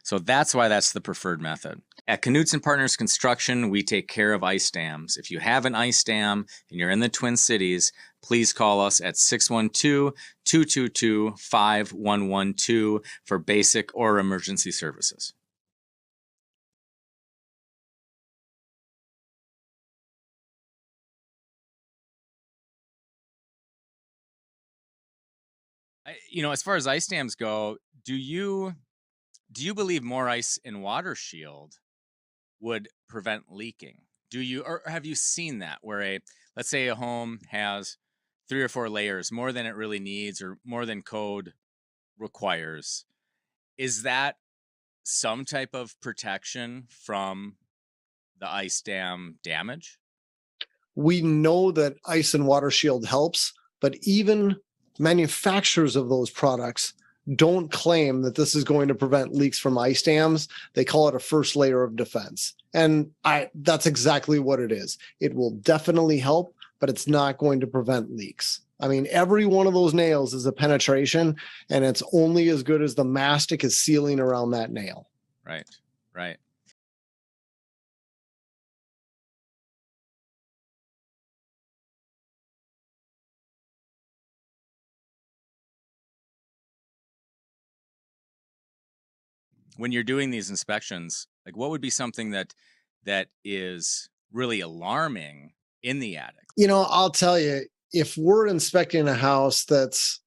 So that's why that's the preferred method. At coudln't Partners Construction, we take care of ice dams. If you have an ice dam and you're in the Twin Cities, please call us at 612-222-5112 for basic or emergency services. As far as ice dams go, do you believe more ice in water shield would prevent leaking? Or have you seen that where let's say a home has 3 or 4 layers, more than it really needs or more than code requires? Is that some type of protection from the ice dam damage? We know that ice and water shield helps, but even manufacturers of those products don't claim that this is going to prevent leaks from ice dams. They call it a first layer of defense. And that's exactly what it is. It will definitely help, but it's not going to prevent leaks. Every one of those nails is a penetration, and it's only as good as the mastic is sealing around that nail. Right. When you're doing these inspections, what would be something that is really alarming in the attic? I'll tell you, if we're inspecting a house that's,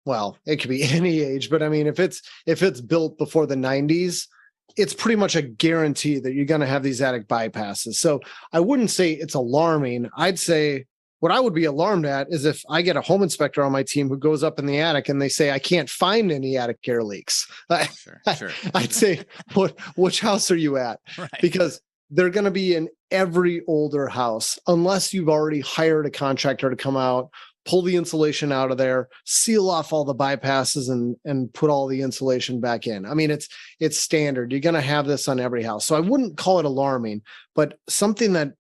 well, it could be any age, but if it's built before the 90s, it's pretty much a guarantee that you're going to have these attic bypasses. So I wouldn't say it's alarming. I'd say what I would be alarmed at is if I get a home inspector on my team who goes up in the attic and they say, I can't find any attic air leaks. Sure. I'd say, which house are you at? Right. Because they're going to be in every older house, unless you've already hired a contractor to come out, pull the insulation out of there, seal off all the bypasses and put all the insulation back in. It's standard. You're going to have this on every house. So I wouldn't call it alarming, but something that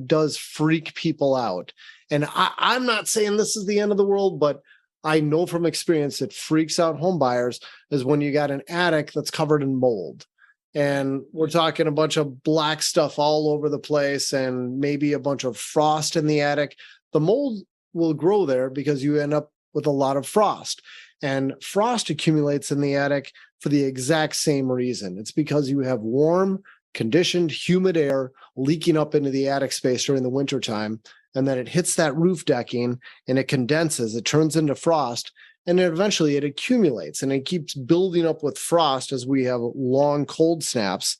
does freak people out. And I'm not saying this is the end of the world, but I know from experience it freaks out home buyers is when you got an attic that's covered in mold. And we're talking a bunch of black stuff all over the place and maybe a bunch of frost in the attic. The mold will grow there because you end up with a lot of frost. And frost accumulates in the attic for the exact same reason. It's because you have warm, conditioned, humid air leaking up into the attic space during the wintertime. And then it hits that roof decking and it condenses, it turns into frost, and then eventually it accumulates and it keeps building up with frost as we have long cold snaps.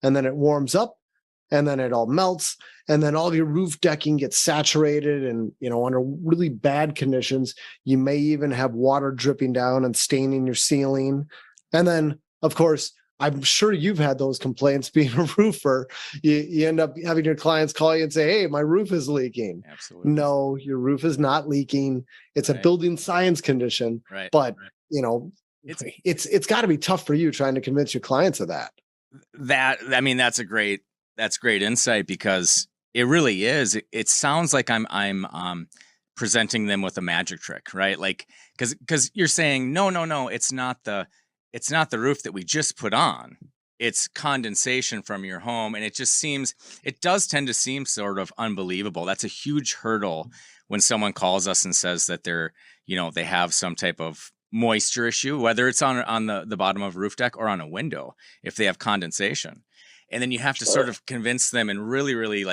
And then it warms up and then it all melts. And then all of your roof decking gets saturated and, under really bad conditions, you may even have water dripping down and staining your ceiling. And then, of course, I'm sure you've had those complaints being a roofer. You end up having your clients call you and say, hey, my roof is leaking. Absolutely. No, your roof is not leaking. It's a building science condition. Right. But, it's got to be tough for you trying to convince your clients of that. That's great insight, because it really is. It sounds like I'm presenting them with a magic trick, right? Like, because you're saying, no, it's not the roof that we just put on. It's condensation from your home. And it does tend to seem sort of unbelievable. That's a huge hurdle when someone calls us and says that they have some type of moisture issue, whether it's on the bottom of a roof deck or on a window, if they have condensation. And then you have to sort of convince them and really, really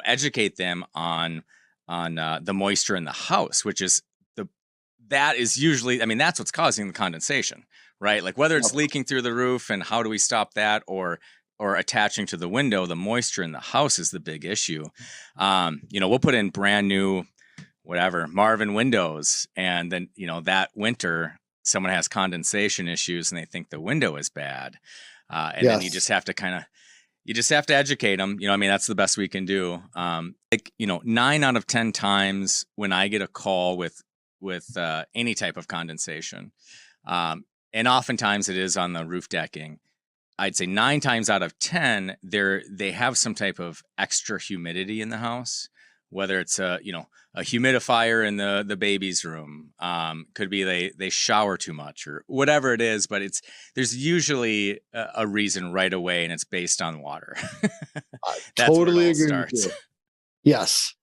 educate them on the moisture in the house, which is that is usually, that's what's causing the condensation, right? Like whether it's leaking through the roof and how do we stop that, or attaching to the window, the moisture in the house is the big issue. We'll put in brand new, Marvin windows. And then, that winter someone has condensation issues and they think the window is bad. Then you just have to educate them. That's the best we can do. 9 out of 10 times when I get a call with any type of condensation, and oftentimes it is on the roof decking, I'd say 9 times out of 10, they have some type of extra humidity in the house, whether it's a humidifier in the baby's room, could be they shower too much or whatever it is, but there's usually a reason right away, and it's based on water. I totally agree with you. Yes.